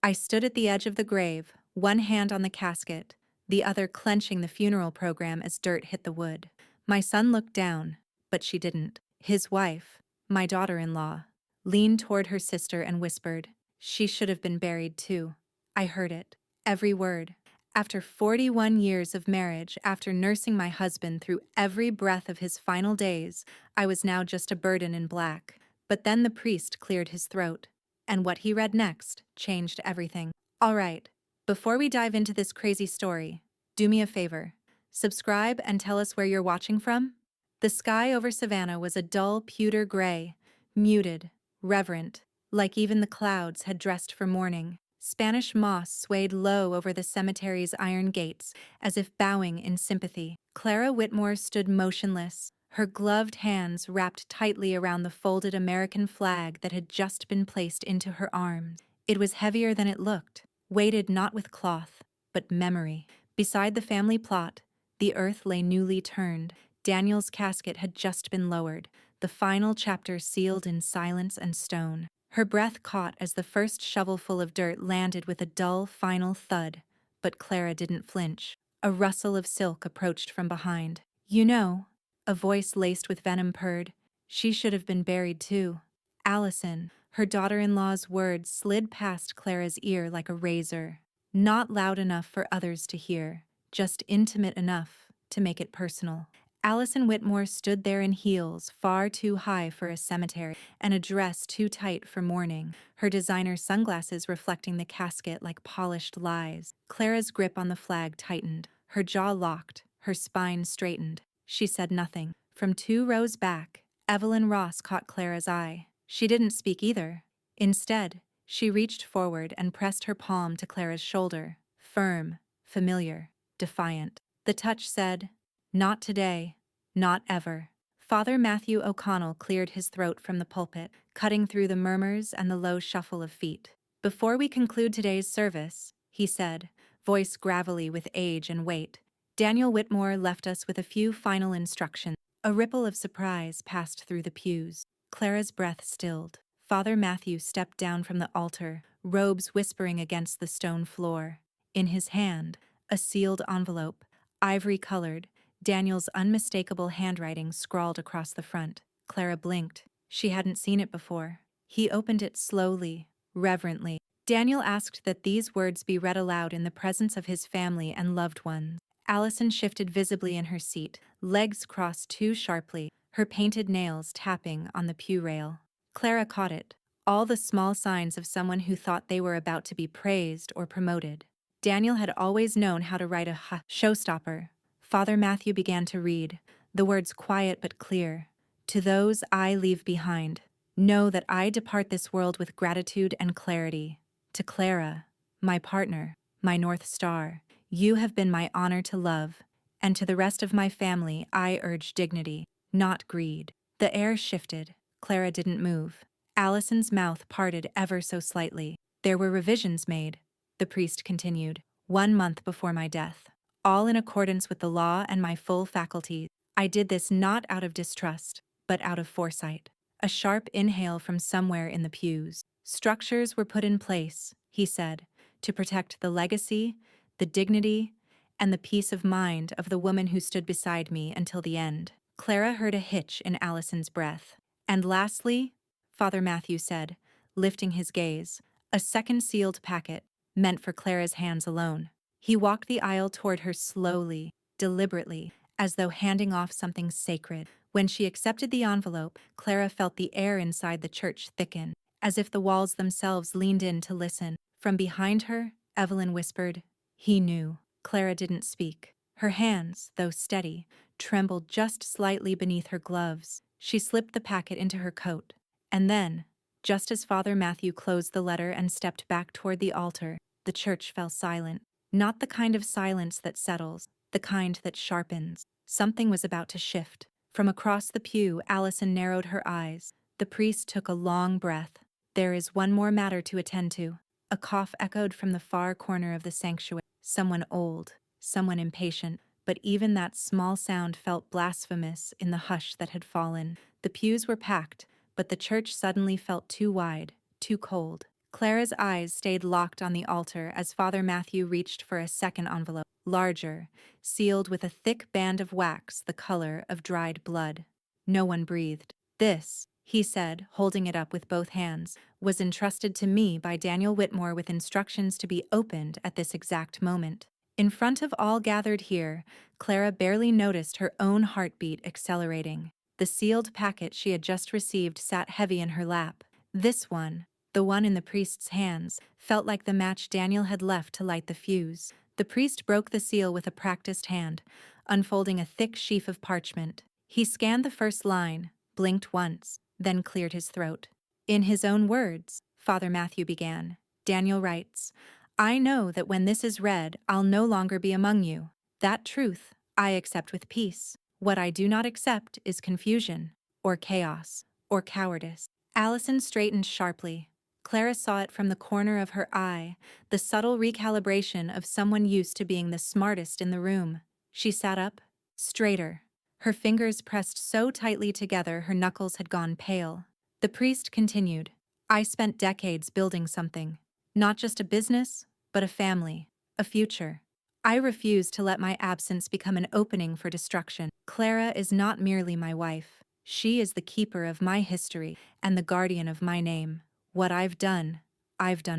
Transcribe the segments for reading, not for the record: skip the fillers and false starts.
I stood at the edge of the grave, one hand on the casket, the other clenching the funeral program as dirt hit the wood. My son looked down, but she didn't. His wife, my daughter-in-law, leaned toward her sister and whispered, "She should have been buried too." I heard it, every word. After 41 years of marriage, after nursing my husband through every breath of his final days, I was now just a burden in black. But then the priest cleared his throat, and what he read next changed everything. All right, before we dive into this crazy story, do me a favor. Subscribe and tell us where you're watching from. The sky over Savannah was a dull pewter gray, muted, reverent, like even the clouds had dressed for mourning. Spanish moss swayed low over the cemetery's iron gates, as if bowing in sympathy. Clara Whitmore stood motionless, her gloved hands wrapped tightly around the folded American flag that had just been placed into her arms. It was heavier than it looked, weighted not with cloth, but memory. Beside the family plot, the earth lay newly turned. Daniel's casket had just been lowered, the final chapter sealed in silence and stone. Her breath caught as the first shovelful of dirt landed with a dull, final thud, but Clara didn't flinch. A rustle of silk approached from behind. "You know," a voice laced with venom purred, "she should have been buried too." Allison, her daughter-in-law's words slid past Clara's ear like a razor. Not loud enough for others to hear, just intimate enough to make it personal. Allison Whitmore stood there in heels far too high for a cemetery and a dress too tight for mourning, her designer sunglasses reflecting the casket like polished lies. Clara's grip on the flag tightened, her jaw locked, her spine straightened. She said nothing. From 2 rows back, Evelyn Ross caught Clara's eye. She didn't speak either. Instead, she reached forward and pressed her palm to Clara's shoulder, firm, familiar, defiant. The touch said, "Not today, not ever." Father Matthew O'Connell cleared his throat from the pulpit, cutting through the murmurs and the low shuffle of feet. "Before we conclude today's service," he said, voice gravelly with age and weight, "Daniel Whitmore left us with a few final instructions." A ripple of surprise passed through the pews. Clara's breath stilled. Father Matthew stepped down from the altar, robes whispering against the stone floor. In his hand, a sealed envelope, ivory-colored, Daniel's unmistakable handwriting scrawled across the front. Clara blinked. She hadn't seen it before. He opened it slowly, reverently. Daniel asked that these words be read aloud in the presence of his family and loved ones. Allison shifted visibly in her seat, legs crossed too sharply, her painted nails tapping on the pew rail. Clara caught it, all the small signs of someone who thought they were about to be praised or promoted. Daniel had always known how to write a showstopper. Father Matthew began to read, the words quiet but clear. "To those I leave behind, know that I depart this world with gratitude and clarity. To Clara, my partner, my North Star, you have been my honor to love, and to the rest of my family I urge dignity, not greed." The air shifted. Clara didn't move. Allison's mouth parted ever so slightly. "There were revisions made," the priest continued, "1 month before my death, all in accordance with the law and my full faculties. I did this not out of distrust, but out of foresight." A sharp inhale from somewhere in the pews. "Structures were put in place," he said, "to protect the legacy, the dignity, and the peace of mind of the woman who stood beside me until the end." Clara heard a hitch in Allison's breath. "And lastly," Father Matthew said, lifting his gaze, "a second sealed packet, meant for Clara's hands alone." He walked the aisle toward her slowly, deliberately, as though handing off something sacred. When she accepted the envelope, Clara felt the air inside the church thicken, as if the walls themselves leaned in to listen. From behind her, Evelyn whispered, "He knew." Clara didn't speak. Her hands, though steady, trembled just slightly beneath her gloves. She slipped the packet into her coat. And then, just as Father Matthew closed the letter and stepped back toward the altar, the church fell silent. Not the kind of silence that settles, the kind that sharpens. Something was about to shift. From across the pew, Allison narrowed her eyes. The priest took a long breath. "There is one more matter to attend to." A cough echoed from the far corner of the sanctuary. Someone old, someone impatient, but even that small sound felt blasphemous in the hush that had fallen. The pews were packed, but the church suddenly felt too wide, too cold. Clara's eyes stayed locked on the altar as Father Matthew reached for a second envelope, larger, sealed with a thick band of wax the color of dried blood. No one breathed. This, he said, holding it up with both hands, was entrusted to me by Daniel Whitmore with instructions to be opened at this exact moment. In front of all gathered here, Clara barely noticed her own heartbeat accelerating. The sealed packet she had just received sat heavy in her lap. This one, the one in the priest's hands, felt like the match Daniel had left to light the fuse. The priest broke the seal with a practiced hand, unfolding a thick sheaf of parchment. He scanned the first line, blinked once, then cleared his throat. In his own words, Father Matthew began, Daniel writes, I know that when this is read, I'll no longer be among you. That truth I accept with peace. What I do not accept is confusion, or chaos, or cowardice. Allison straightened sharply. Clara saw it from the corner of her eye, the subtle recalibration of someone used to being the smartest in the room. She sat up, straighter. Her fingers pressed so tightly together her knuckles had gone pale. The priest continued, I spent decades building something. Not just a business, but a family, a future. I refuse to let my absence become an opening for destruction. Clara is not merely my wife. She is the keeper of my history and the guardian of my name. What I've done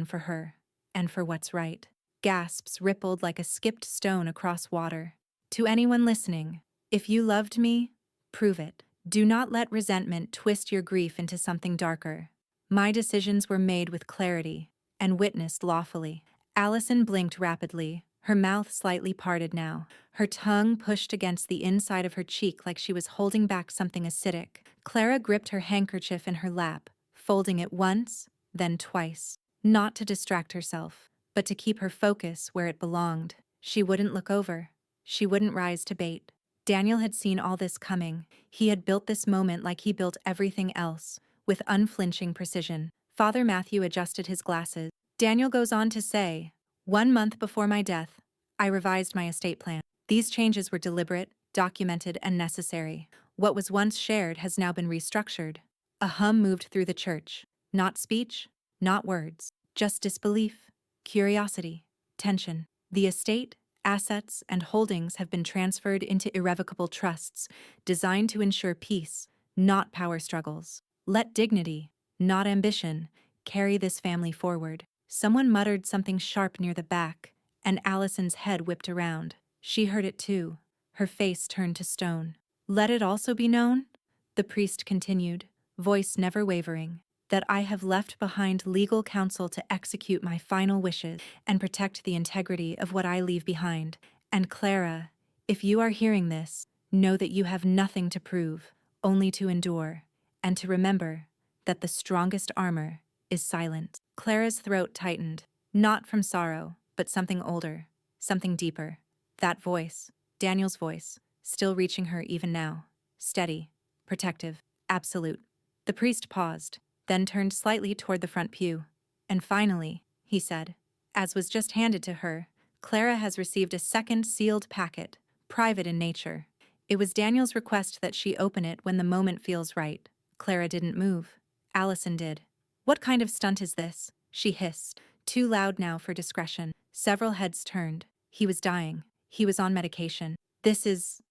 for her. And for what's right. Gasps rippled like a skipped stone across water. To anyone listening, if you loved me, prove it. Do not let resentment twist your grief into something darker. My decisions were made with clarity and witnessed lawfully. Allison blinked rapidly, her mouth slightly parted now, her tongue pushed against the inside of her cheek like she was holding back something acidic. Clara gripped her handkerchief in her lap, folding it once, then twice. Not to distract herself, but to keep her focus where it belonged. She wouldn't look over. She wouldn't rise to bait. Daniel had seen all this coming. He had built this moment like he built everything else, with unflinching precision. Father Matthew adjusted his glasses. Daniel goes on to say, 1 month before my death, I revised my estate plan. These changes were deliberate, documented, and necessary. What was once shared has now been restructured. A hum moved through the church. Not speech, not words, just disbelief, curiosity, tension. The estate, assets, and holdings have been transferred into irrevocable trusts, designed to ensure peace, not power struggles. Let dignity, not ambition, carry this family forward. Someone muttered something sharp near the back, and Allison's head whipped around. She heard it too. Her face turned to stone. Let it also be known, the priest continued, voice never wavering, that I have left behind legal counsel to execute my final wishes and protect the integrity of what I leave behind. And Clara, if you are hearing this, know that you have nothing to prove, only to endure, and to remember that the strongest armor is silence. Clara's throat tightened, not from sorrow, but something older, something deeper. That voice, Daniel's voice, still reaching her even now. Steady, protective, absolute. The priest paused, then turned slightly toward the front pew. And finally, he said, as was just handed to her, Clara has received a second sealed packet, private in nature. It was Daniel's request that she open it when the moment feels right. Clara didn't move. Allison did. What kind of stunt is this? She hissed, too loud now for discretion. Several heads turned. He was dying. He was on medication. This is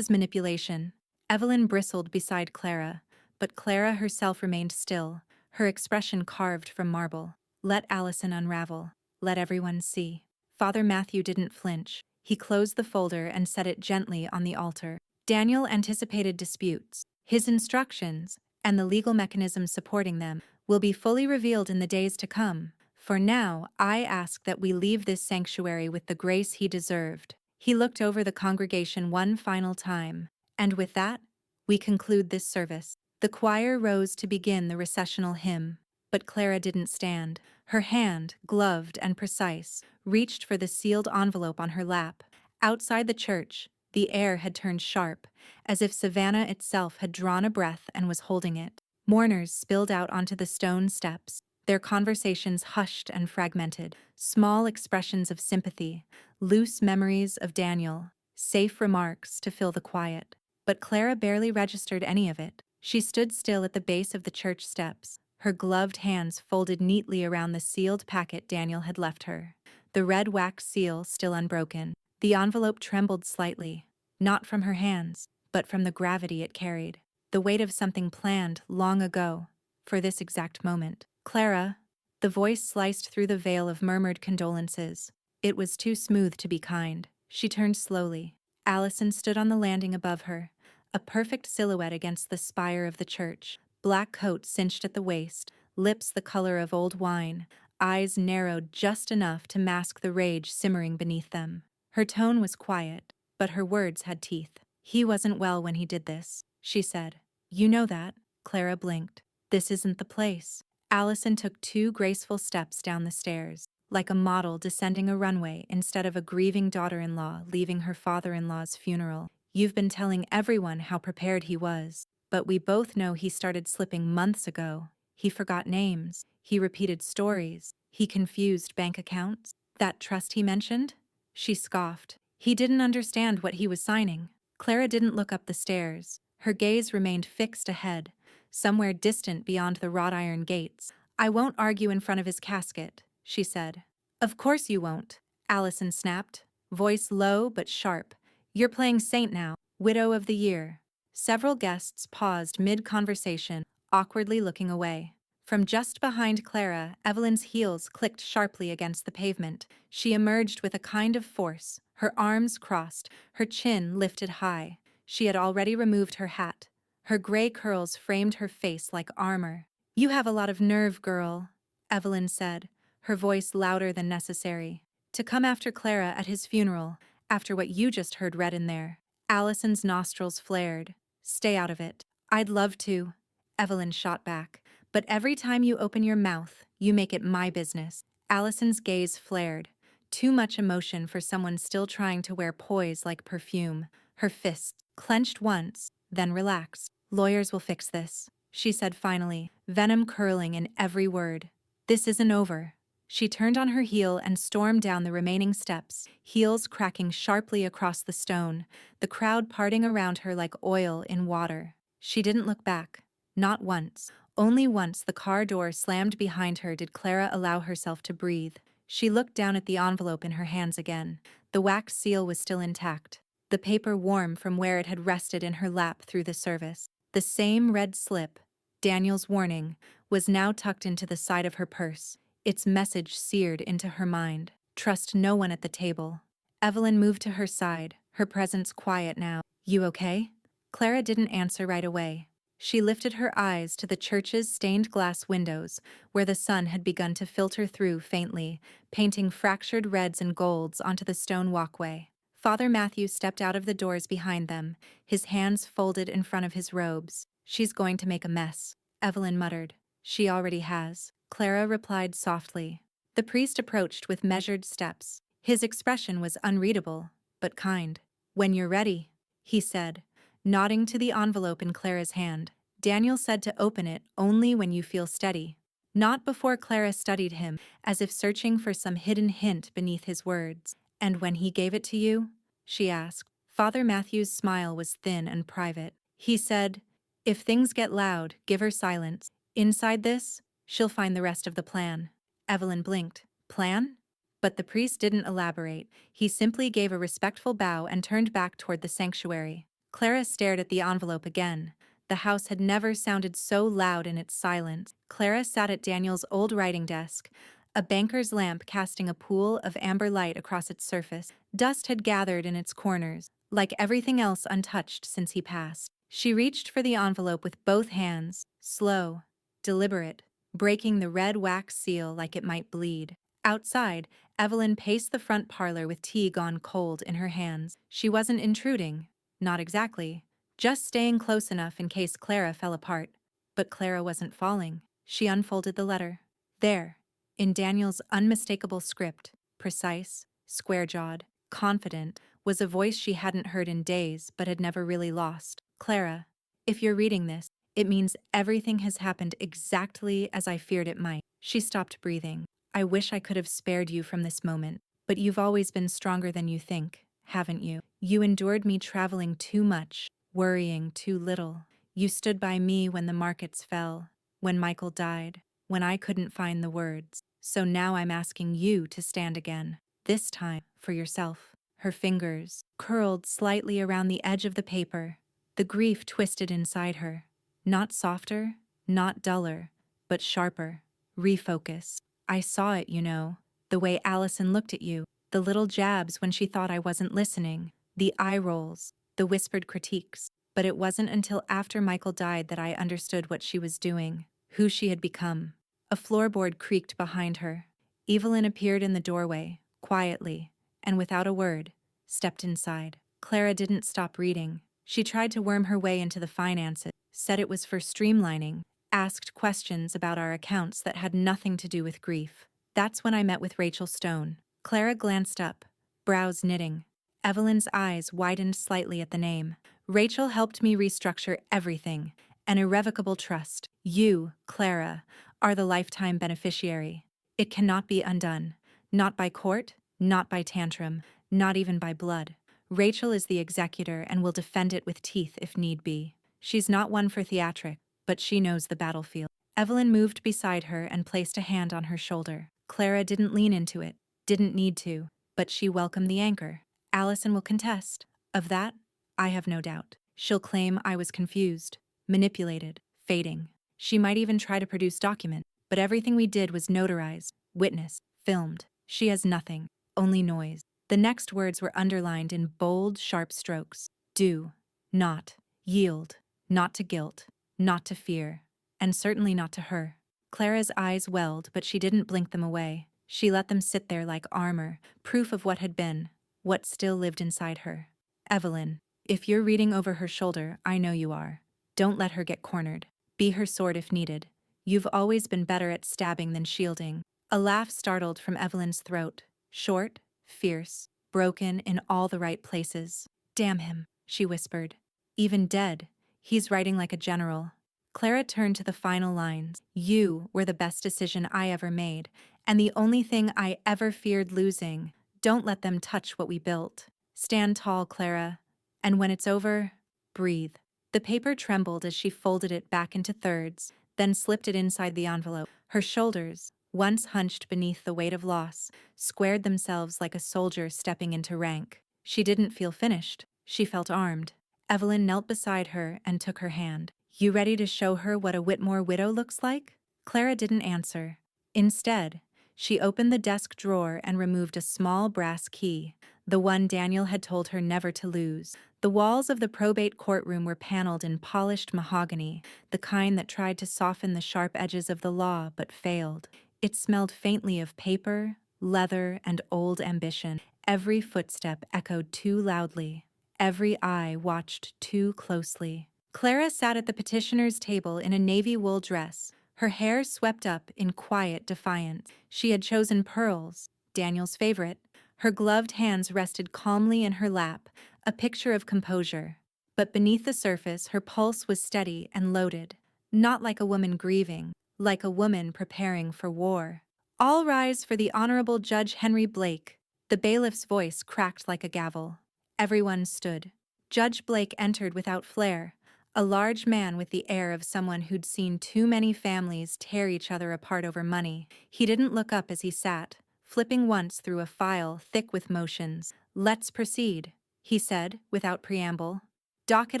manipulation. Evelyn bristled beside Clara, but Clara herself remained still, her expression carved from marble. Let Allison unravel. Let everyone see. Father Matthew didn't flinch. He closed the folder and set it gently on the altar. Daniel anticipated disputes. His instructions, and the legal mechanisms supporting them, will be fully revealed in the days to come. For now, I ask that we leave this sanctuary with the grace he deserved. He looked over the congregation one final time, and with that, we conclude this service. The choir rose to begin the recessional hymn, but Clara didn't stand. Her hand, gloved and precise, reached for the sealed envelope on her lap. Outside the church, the air had turned sharp, as if Savannah itself had drawn a breath and was holding it. Mourners spilled out onto the stone steps, their conversations hushed and fragmented, small expressions of sympathy, loose memories of Daniel, safe remarks to fill the quiet. But Clara barely registered any of it. She stood still at the base of the church steps, her gloved hands folded neatly around the sealed packet Daniel had left her. The red wax seal still unbroken. The envelope trembled slightly, not from her hands, but from the gravity it carried. The weight of something planned long ago, for this exact moment. Clara, the voice sliced through the veil of murmured condolences. It was too smooth to be kind. She turned slowly. Allison stood on the landing above her, a perfect silhouette against the spire of the church. Black coat cinched at the waist, lips the color of old wine, eyes narrowed just enough to mask the rage simmering beneath them. Her tone was quiet, but her words had teeth. "He wasn't well when he did this," she said. "You know that." Clara blinked. "This isn't the place." Allison took 2 graceful steps down the stairs, like a model descending a runway instead of a grieving daughter-in-law leaving her father-in-law's funeral. "You've been telling everyone how prepared he was, but we both know he started slipping months ago. He forgot names, he repeated stories, he confused bank accounts. That trust he mentioned?" She scoffed. "He didn't understand what he was signing." Clara didn't look up the stairs. Her gaze remained fixed ahead, somewhere distant beyond the wrought iron gates. "I won't argue in front of his casket," she said. "Of course you won't," Allison snapped, voice low but sharp. "You're playing saint now, widow of the year." Several guests paused mid-conversation, awkwardly looking away. From just behind Clara, Evelyn's heels clicked sharply against the pavement. She emerged with a kind of force, her arms crossed, her chin lifted high. She had already removed her hat. Her gray curls framed her face like armor. "You have a lot of nerve, girl," Evelyn said, her voice louder than necessary. "To come after Clara at his funeral, after what you just heard read in there." Allison's nostrils flared. "Stay out of it." "I'd love to," Evelyn shot back. "But every time you open your mouth, you make it my business." Allison's gaze flared. Too much emotion for someone still trying to wear poise like perfume. Her fists clenched once, then relaxed. "Lawyers will fix this," she said finally, venom curling in every word. "This isn't over." She turned on her heel and stormed down the remaining steps, heels cracking sharply across the stone, the crowd parting around her like oil in water. She didn't look back. Not once. Only once the car door slammed behind her did Clara allow herself to breathe. She looked down at the envelope in her hands again. The wax seal was still intact, the paper warm from where it had rested in her lap through the service. The same red slip, Daniel's warning, was now tucked into the side of her purse, its message seared into her mind. "Trust no one at the table." Evelyn moved to her side, her presence quiet now. "You okay?" Clara didn't answer right away. She lifted her eyes to the church's stained glass windows, where the sun had begun to filter through faintly, painting fractured reds and golds onto the stone walkway. Father Matthew stepped out of the doors behind them, his hands folded in front of his robes. "She's going to make a mess," Evelyn muttered. "She already has," Clara replied softly. The priest approached with measured steps. His expression was unreadable, but kind. "When you're ready," he said, nodding to the envelope in Clara's hand. "Daniel said to open it only when you feel steady." Not before. Clara studied him, as if searching for some hidden hint beneath his words. "And when he gave it to you?" she asked. Father Matthew's smile was thin and private. He said, "If things get loud, give her silence. Inside this, she'll find the rest of the plan." Evelyn blinked. "Plan?" But the priest didn't elaborate. He simply gave a respectful bow and turned back toward the sanctuary. Clara stared at the envelope again. The house had never sounded so loud in its silence. Clara sat at Daniel's old writing desk, a banker's lamp casting a pool of amber light across its surface. Dust had gathered in its corners, like everything else untouched since he passed. She reached for the envelope with both hands, slow, deliberate, breaking the red wax seal like it might bleed. Outside, Evelyn paced the front parlor with tea gone cold in her hands. She wasn't intruding. Not exactly. Just staying close enough in case Clara fell apart. But Clara wasn't falling. She unfolded the letter. There, in Daniel's unmistakable script, precise, square-jawed, confident, was a voice she hadn't heard in days but had never really lost. "Clara, if you're reading this, it means everything has happened exactly as I feared it might." She stopped breathing. "I wish I could have spared you from this moment, but you've always been stronger than you think, haven't you? You endured me traveling too much, worrying too little. You stood by me when the markets fell. when Michael died, when I couldn't find the words. So now I'm asking you to stand again. This time, for yourself. Her fingers curled slightly around the edge of the paper. The grief twisted inside her. Not softer, not duller, but sharper. Refocus. I saw it, you know. The way Allison looked at you. The little jabs when she thought I wasn't listening. The eye rolls. The whispered critiques. But it wasn't until after Michael died that I understood what she was doing. Who she had become. A floorboard creaked behind her. Evelyn appeared in the doorway, quietly, and without a word, stepped inside. Clara didn't stop reading. She tried to worm her way into the finances, said it was for streamlining, asked questions about our accounts that had nothing to do with grief. That's when I met with Rachel Stone. Clara glanced up, brows knitting. Evelyn's eyes widened slightly at the name. Rachel helped me restructure everything. An irrevocable trust. You, Clara, are the lifetime beneficiary. It cannot be undone. Not by court, not by tantrum, not even by blood. Rachel is the executor and will defend it with teeth if need be. She's not one for theatrics, but she knows the battlefield. Evelyn moved beside her and placed a hand on her shoulder. Clara didn't lean into it, didn't need to, but she welcomed the anchor. Allison will contest. Of that, I have no doubt. She'll claim I was confused, manipulated, fading. She might even try to produce documents, but everything we did was notarized, witnessed, filmed. She has nothing, only noise. The next words were underlined in bold, sharp strokes. Do, not, yield, not to guilt, not to fear, and certainly not to her. Clara's eyes welled, but she didn't blink them away. She let them sit there like armor, proof of what had been, what still lived inside her. Evelyn, if you're reading over her shoulder, I know you are. Don't let her get cornered. Be her sword if needed. You've always been better at stabbing than shielding. A laugh startled from Evelyn's throat. Short, fierce, broken in all the right places. Damn him, she whispered. Even dead, he's writing like a general. Clara turned to the final lines. You were the best decision I ever made, and the only thing I ever feared losing. Don't let them touch what we built. Stand tall, Clara. And when it's over, breathe. The paper trembled as she folded it back into thirds, then slipped it inside the envelope. Her shoulders, once hunched beneath the weight of loss, squared themselves like a soldier stepping into rank. She didn't feel finished. She felt armed. Evelyn knelt beside her and took her hand. You ready to show her what a Whitmore widow looks like? Clara didn't answer. Instead, she opened the desk drawer and removed a small brass key, the one Daniel had told her never to lose. The walls of the probate courtroom were paneled in polished mahogany, the kind that tried to soften the sharp edges of the law but failed. It smelled faintly of paper, leather, and old ambition. Every footstep echoed too loudly. Every eye watched too closely. Clara sat at the petitioner's table in a navy wool dress, her hair swept up in quiet defiance. She had chosen pearls, Daniel's favorite. Her gloved hands rested calmly in her lap, a picture of composure. But beneath the surface, her pulse was steady and loaded. Not like a woman grieving, like a woman preparing for war. All rise for the Honorable Judge Henry Blake. The bailiff's voice cracked like a gavel. Everyone stood. Judge Blake entered without flair, a large man with the air of someone who'd seen too many families tear each other apart over money. He didn't look up as he sat, flipping once through a file thick with motions. Let's proceed, he said, without preamble. Docket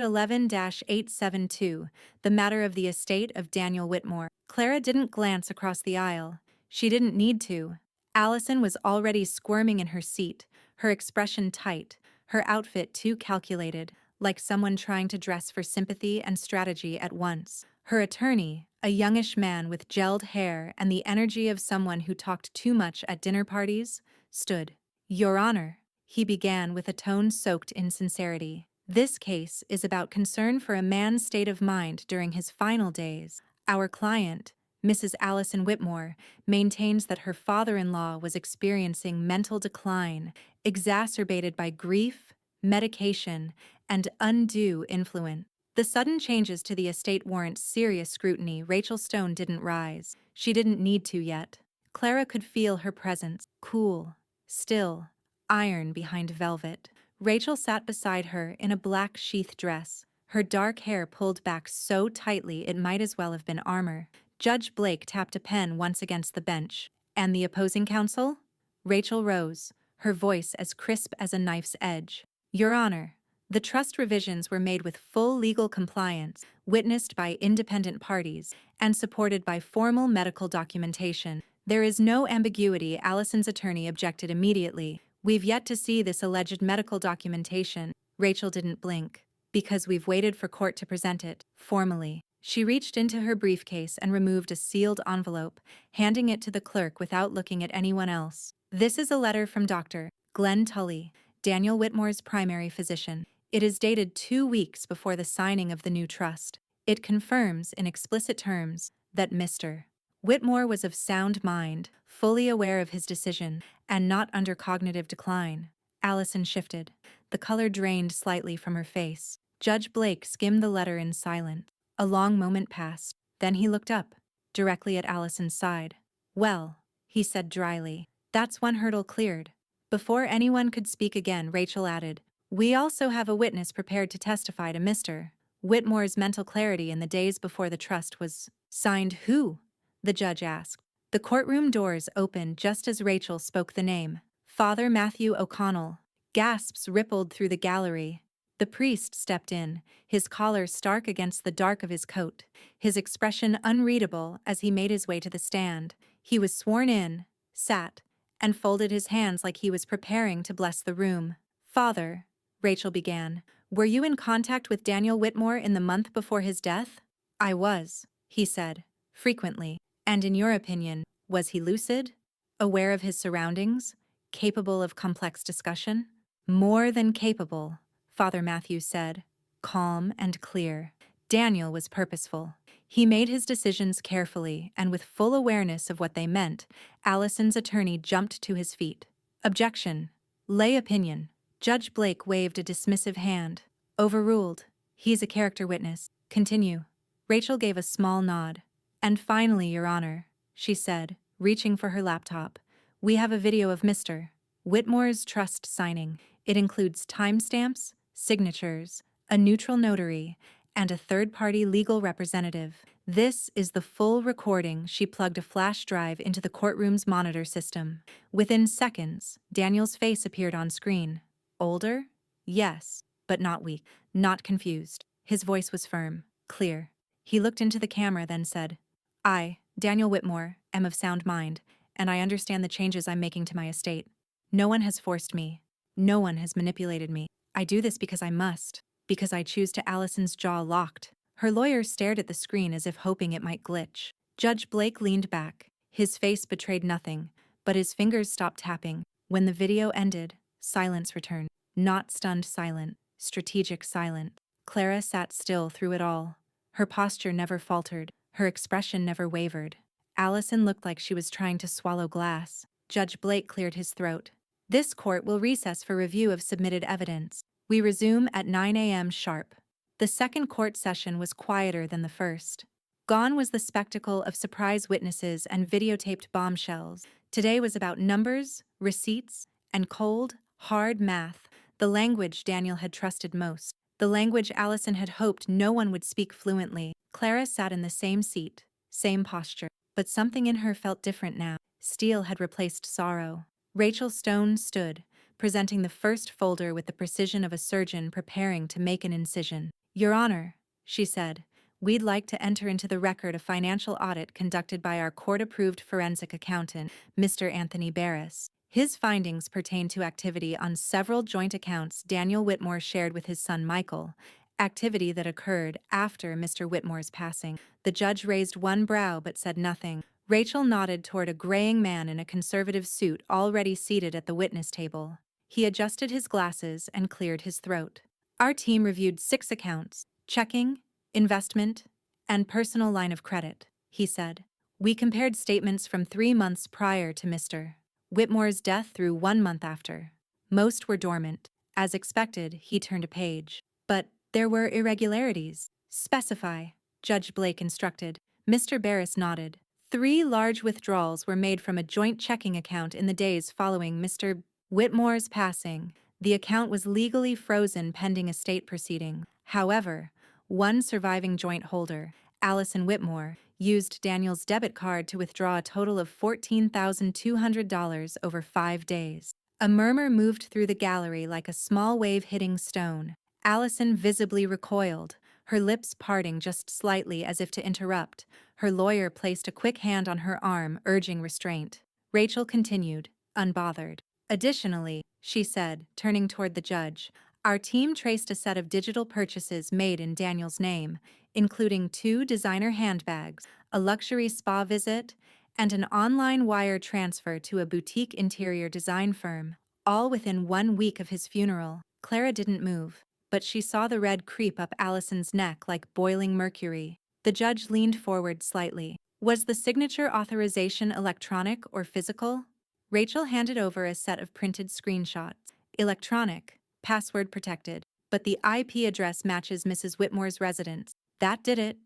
11-872, the matter of the estate of Daniel Whitmore. Clara didn't glance across the aisle. She didn't need to. Allison was already squirming in her seat, her expression tight, her outfit too calculated, like someone trying to dress for sympathy and strategy at once. Her attorney, a youngish man with gelled hair and the energy of someone who talked too much at dinner parties, stood. Your Honor, he began with a tone soaked in sincerity. This case is about concern for a man's state of mind during his final days. Our client, Mrs. Allison Whitmore, maintains that her father-in-law was experiencing mental decline, exacerbated by grief, medication, and undue influence. The sudden changes to the estate warrant serious scrutiny. Rachel Stone didn't rise. She didn't need to yet. Clara could feel her presence, cool, still, iron behind velvet. Rachel sat beside her in a black sheath dress, her dark hair pulled back so tightly it might as well have been armor. Judge Blake tapped a pen once against the bench. And the opposing counsel? Rachel rose, her voice as crisp as a knife's edge. Your Honor, the trust revisions were made with full legal compliance, witnessed by independent parties, and supported by formal medical documentation. There is no ambiguity, Allison's attorney objected immediately. We've yet to see this alleged medical documentation. Rachel didn't blink. Because we've waited for court to present it, formally. She reached into her briefcase and removed a sealed envelope, handing it to the clerk without looking at anyone else. This is a letter from Dr. Glenn Tully, Daniel Whitmore's primary physician. It is dated 2 weeks before the signing of the new trust. It confirms, in explicit terms, that Mr. Whitmore was of sound mind, fully aware of his decision, and not under cognitive decline. Allison shifted. The color drained slightly from her face. Judge Blake skimmed the letter in silence. A long moment passed. Then he looked up, directly at Allison's side. Well, he said dryly, that's one hurdle cleared. Before anyone could speak again, Rachel added, we also have a witness prepared to testify to Mr. Whitmore's mental clarity in the days before the trust was signed. Who? The judge asked. The courtroom doors opened just as Rachel spoke the name. Father Matthew O'Connell. Gasps rippled through the gallery. The priest stepped in, his collar stark against the dark of his coat, his expression unreadable as he made his way to the stand. He was sworn in, sat, and folded his hands like he was preparing to bless the room. Father, Rachel began, were you in contact with Daniel Whitmore in the month before his death? I was, he said, frequently. And in your opinion, was he lucid? Aware of his surroundings? Capable of complex discussion? More than capable, Father Matthew said, calm and clear. Daniel was purposeful. He made his decisions carefully and with full awareness of what they meant. Allison's attorney jumped to his feet. Objection. Lay opinion. Judge Blake waved a dismissive hand. Overruled. He's a character witness. Continue. Rachel gave a small nod. And finally, Your Honor, she said, reaching for her laptop, we have a video of Mr. Whitmore's trust signing. It includes timestamps, signatures, a neutral notary, and a third-party legal representative. This is the full recording. She plugged a flash drive into the courtroom's monitor system. Within seconds, Daniel's face appeared on screen. Older? Yes, but not weak, not confused. His voice was firm, clear. He looked into the camera, then said, I, Daniel Whitmore, am of sound mind, and I understand the changes I'm making to my estate. No one has forced me. No one has manipulated me. I do this because I must, because I choose to. Allison's jaw locked. Her lawyer stared at the screen as if hoping it might glitch. Judge Blake leaned back. His face betrayed nothing, but his fingers stopped tapping. When the video ended, silence returned. Not stunned silent, strategic silent. Clara sat still through it all. Her posture never faltered. Her expression never wavered. Allison looked like she was trying to swallow glass. Judge Blake cleared his throat. This court will recess for review of submitted evidence. We resume at 9 a.m. sharp. The second court session was quieter than the first. Gone was the spectacle of surprise witnesses and videotaped bombshells. Today was about numbers, receipts, and cold, hard math, the language Daniel had trusted most, the language Allison had hoped no one would speak fluently. Clara sat in the same seat, same posture, but something in her felt different now. Steel had replaced sorrow. Rachel Stone stood, presenting the first folder with the precision of a surgeon preparing to make an incision. Your Honor, she said, we'd like to enter into the record a financial audit conducted by our court-approved forensic accountant, Mr. Anthony Barris. His findings pertain to activity on several joint accounts Daniel Whitmore shared with his son Michael, activity that occurred after Mr. Whitmore's passing. The judge raised one brow but said nothing. Rachel nodded toward a graying man in a conservative suit already seated at the witness table. He adjusted his glasses and cleared his throat. Our team reviewed 6 accounts, checking, investment, and personal line of credit, he said. We compared statements from 3 months prior to Mr. Whitmore's death through 1 month after. Most were dormant. As expected, he turned a page. But there were irregularities. Specify, Judge Blake instructed. Mr. Barris nodded. 3 large withdrawals were made from a joint checking account in the days following Mr. Whitmore's passing. The account was legally frozen pending estate proceeding. However, one surviving joint holder, Allison Whitmore, used Daniel's debit card to withdraw a total of $14,200 over 5 days. A murmur moved through the gallery like a small wave hitting stone. Allison visibly recoiled, her lips parting just slightly as if to interrupt. Her lawyer placed a quick hand on her arm, urging restraint. Rachel continued, unbothered. Additionally, she said, turning toward the judge, our team traced a set of digital purchases made in Daniel's name, including 2 designer handbags, a luxury spa visit, and an online wire transfer to a boutique interior design firm, all within 1 week of his funeral. Clara didn't move, but she saw the red creep up Allison's neck like boiling mercury. The judge leaned forward slightly. Was the signature authorization electronic or physical? Rachel handed over a set of printed screenshots. Electronic, password protected, but the IP address matches Mrs. Whitmore's residence. That did it.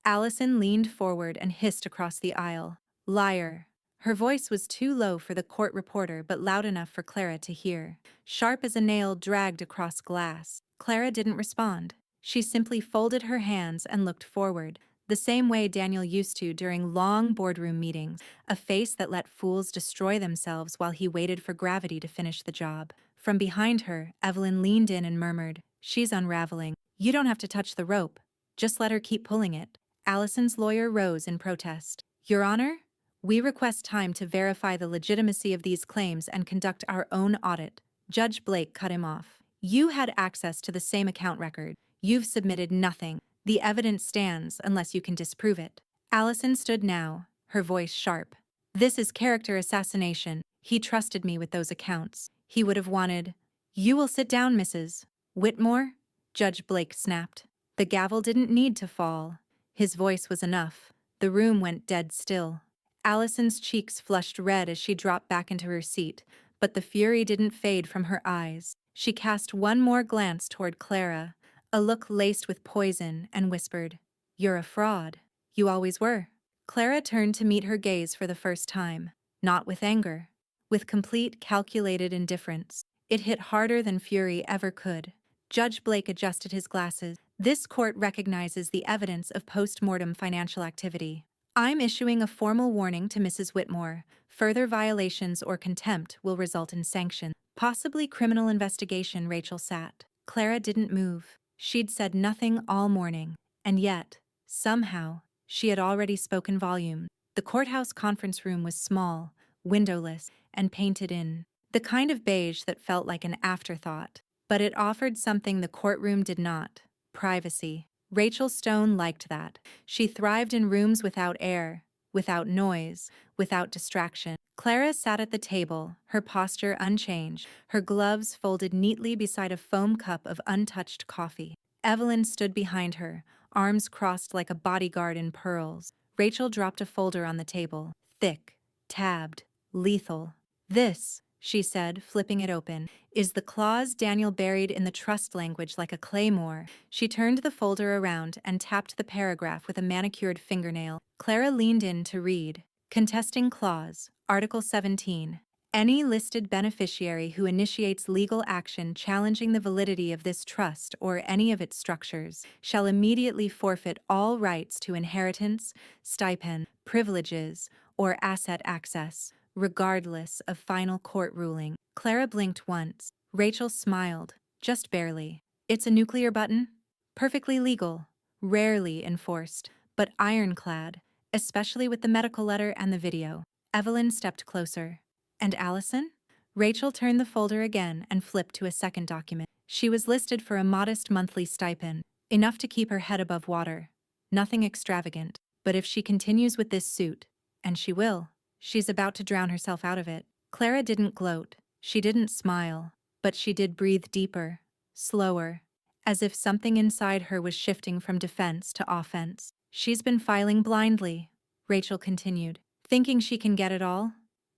Allison leaned forward and hissed across the aisle. Liar. Her voice was too low for the court reporter but loud enough for Clara to hear. Sharp as a nail dragged across glass. Clara didn't respond. She simply folded her hands and looked forward, the same way Daniel used to during long boardroom meetings, a face that let fools destroy themselves while he waited for gravity to finish the job. From behind her, Evelyn leaned in and murmured, "She's unraveling. You don't have to touch the rope. Just let her keep pulling it." Allison's lawyer rose in protest. Your Honor, we request time to verify the legitimacy of these claims and conduct our own audit. Judge Blake cut him off. You had access to the same account record. You've submitted nothing. The evidence stands unless you can disprove it. Allison stood now, her voice sharp. This is character assassination. He trusted me with those accounts. He would have wanted. You will sit down, Mrs. Whitmore, Judge Blake snapped. The gavel didn't need to fall. His voice was enough. The room went dead still. Allison's cheeks flushed red as she dropped back into her seat, but the fury didn't fade from her eyes. She cast one more glance toward Clara, a look laced with poison, and whispered, You're a fraud. You always were. Clara turned to meet her gaze for the first time, not with anger, with complete, calculated indifference. It hit harder than fury ever could. Judge Blake adjusted his glasses. This court recognizes the evidence of post-mortem financial activity. I'm issuing a formal warning to Mrs. Whitmore. Further violations or contempt will result in sanction, possibly criminal investigation. Rachel sat. Clara didn't move. She'd said nothing all morning, and yet, somehow, she had already spoken volumes. The courthouse conference room was small, windowless, and painted in the kind of beige that felt like an afterthought. But it offered something the courtroom did not: privacy. Rachel Stone liked that. She thrived in rooms without air, without noise, without distraction. Clara sat at the table, her posture unchanged, her gloves folded neatly beside a foam cup of untouched coffee. Evelyn stood behind her, arms crossed like a bodyguard in pearls. Rachel dropped a folder on the table, thick, tabbed, lethal. This, she said, flipping it open, is the clause Daniel buried in the trust language like a claymore. She turned the folder around and tapped the paragraph with a manicured fingernail. Clara leaned in to read. Contesting clause, Article 17. Any listed beneficiary who initiates legal action challenging the validity of this trust or any of its structures shall immediately forfeit all rights to inheritance, stipend, privileges, or asset access, regardless of final court ruling. Clara blinked once. Rachel smiled, just barely. It's a nuclear button? Perfectly legal, rarely enforced, but ironclad, especially with the medical letter and the video. Evelyn stepped closer. And Allison? Rachel turned the folder again and flipped to a second document. She was listed for a modest monthly stipend, enough to keep her head above water. Nothing extravagant, but if she continues with this suit, and she will, she's about to drown herself out of it. Clara didn't gloat. She didn't smile, but she did breathe deeper, slower, as if something inside her was shifting from defense to offense. She's been filing blindly, Rachel continued, thinking she can get it all.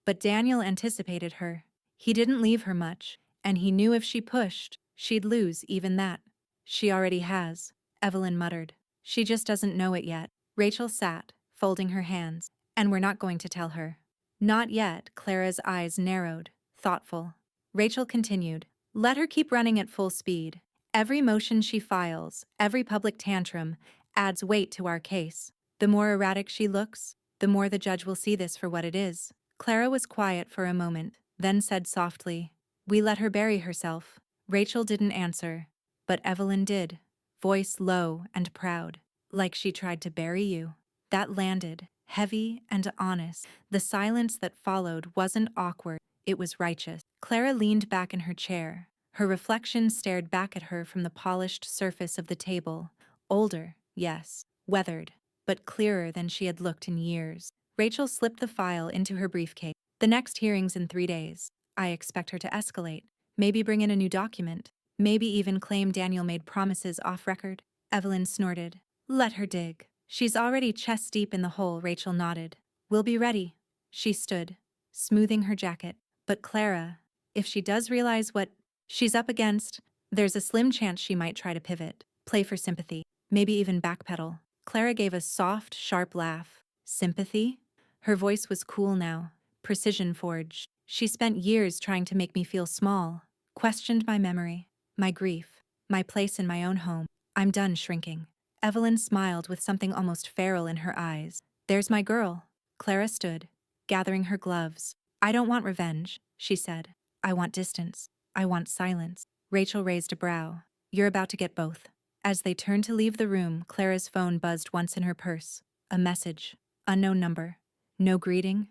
But Daniel anticipated her. He didn't leave her much, and he knew if she pushed, she'd lose even that. She already has, Evelyn muttered. She just doesn't know it yet. Rachel sat, folding her hands. And we're not going to tell her. Not yet. Clara's eyes narrowed, thoughtful. Rachel continued. Let her keep running at full speed. Every motion she files, every public tantrum, adds weight to our case. The more erratic she looks, the more the judge will see this for what it is. Clara was quiet for a moment, then said softly, "We let her bury herself." Rachel didn't answer, but Evelyn did, voice low and proud. "Like she tried to bury you." That landed, heavy and honest. The silence that followed wasn't awkward, it was righteous. Clara leaned back in her chair. Her reflection stared back at her from the polished surface of the table. Older, yes, weathered, but clearer than she had looked in years. Rachel slipped the file into her briefcase. "The next hearing's in 3 days. I expect her to escalate. Maybe bring in a new document. Maybe even claim Daniel made promises off record." Evelyn snorted. "Let her dig. She's already chest deep in the hole." Rachel nodded. "We'll be ready." She stood, smoothing her jacket. But Clara, if she does realize what she's up against, there's a slim chance she might try to pivot, play for sympathy, maybe even backpedal. Clara gave a soft, sharp laugh. "Sympathy?" Her voice was cool now, precision forged. "She spent years trying to make me feel small, questioned my memory, my grief, my place in my own home. I'm done shrinking." Evelyn smiled with something almost feral in her eyes. "There's my girl." Clara stood, gathering her gloves. "I don't want revenge," she said. "I want distance. I want silence." Rachel raised a brow. "You're about to get both." As they turned to leave the room, Clara's phone buzzed once in her purse. A message. Unknown number. No greeting.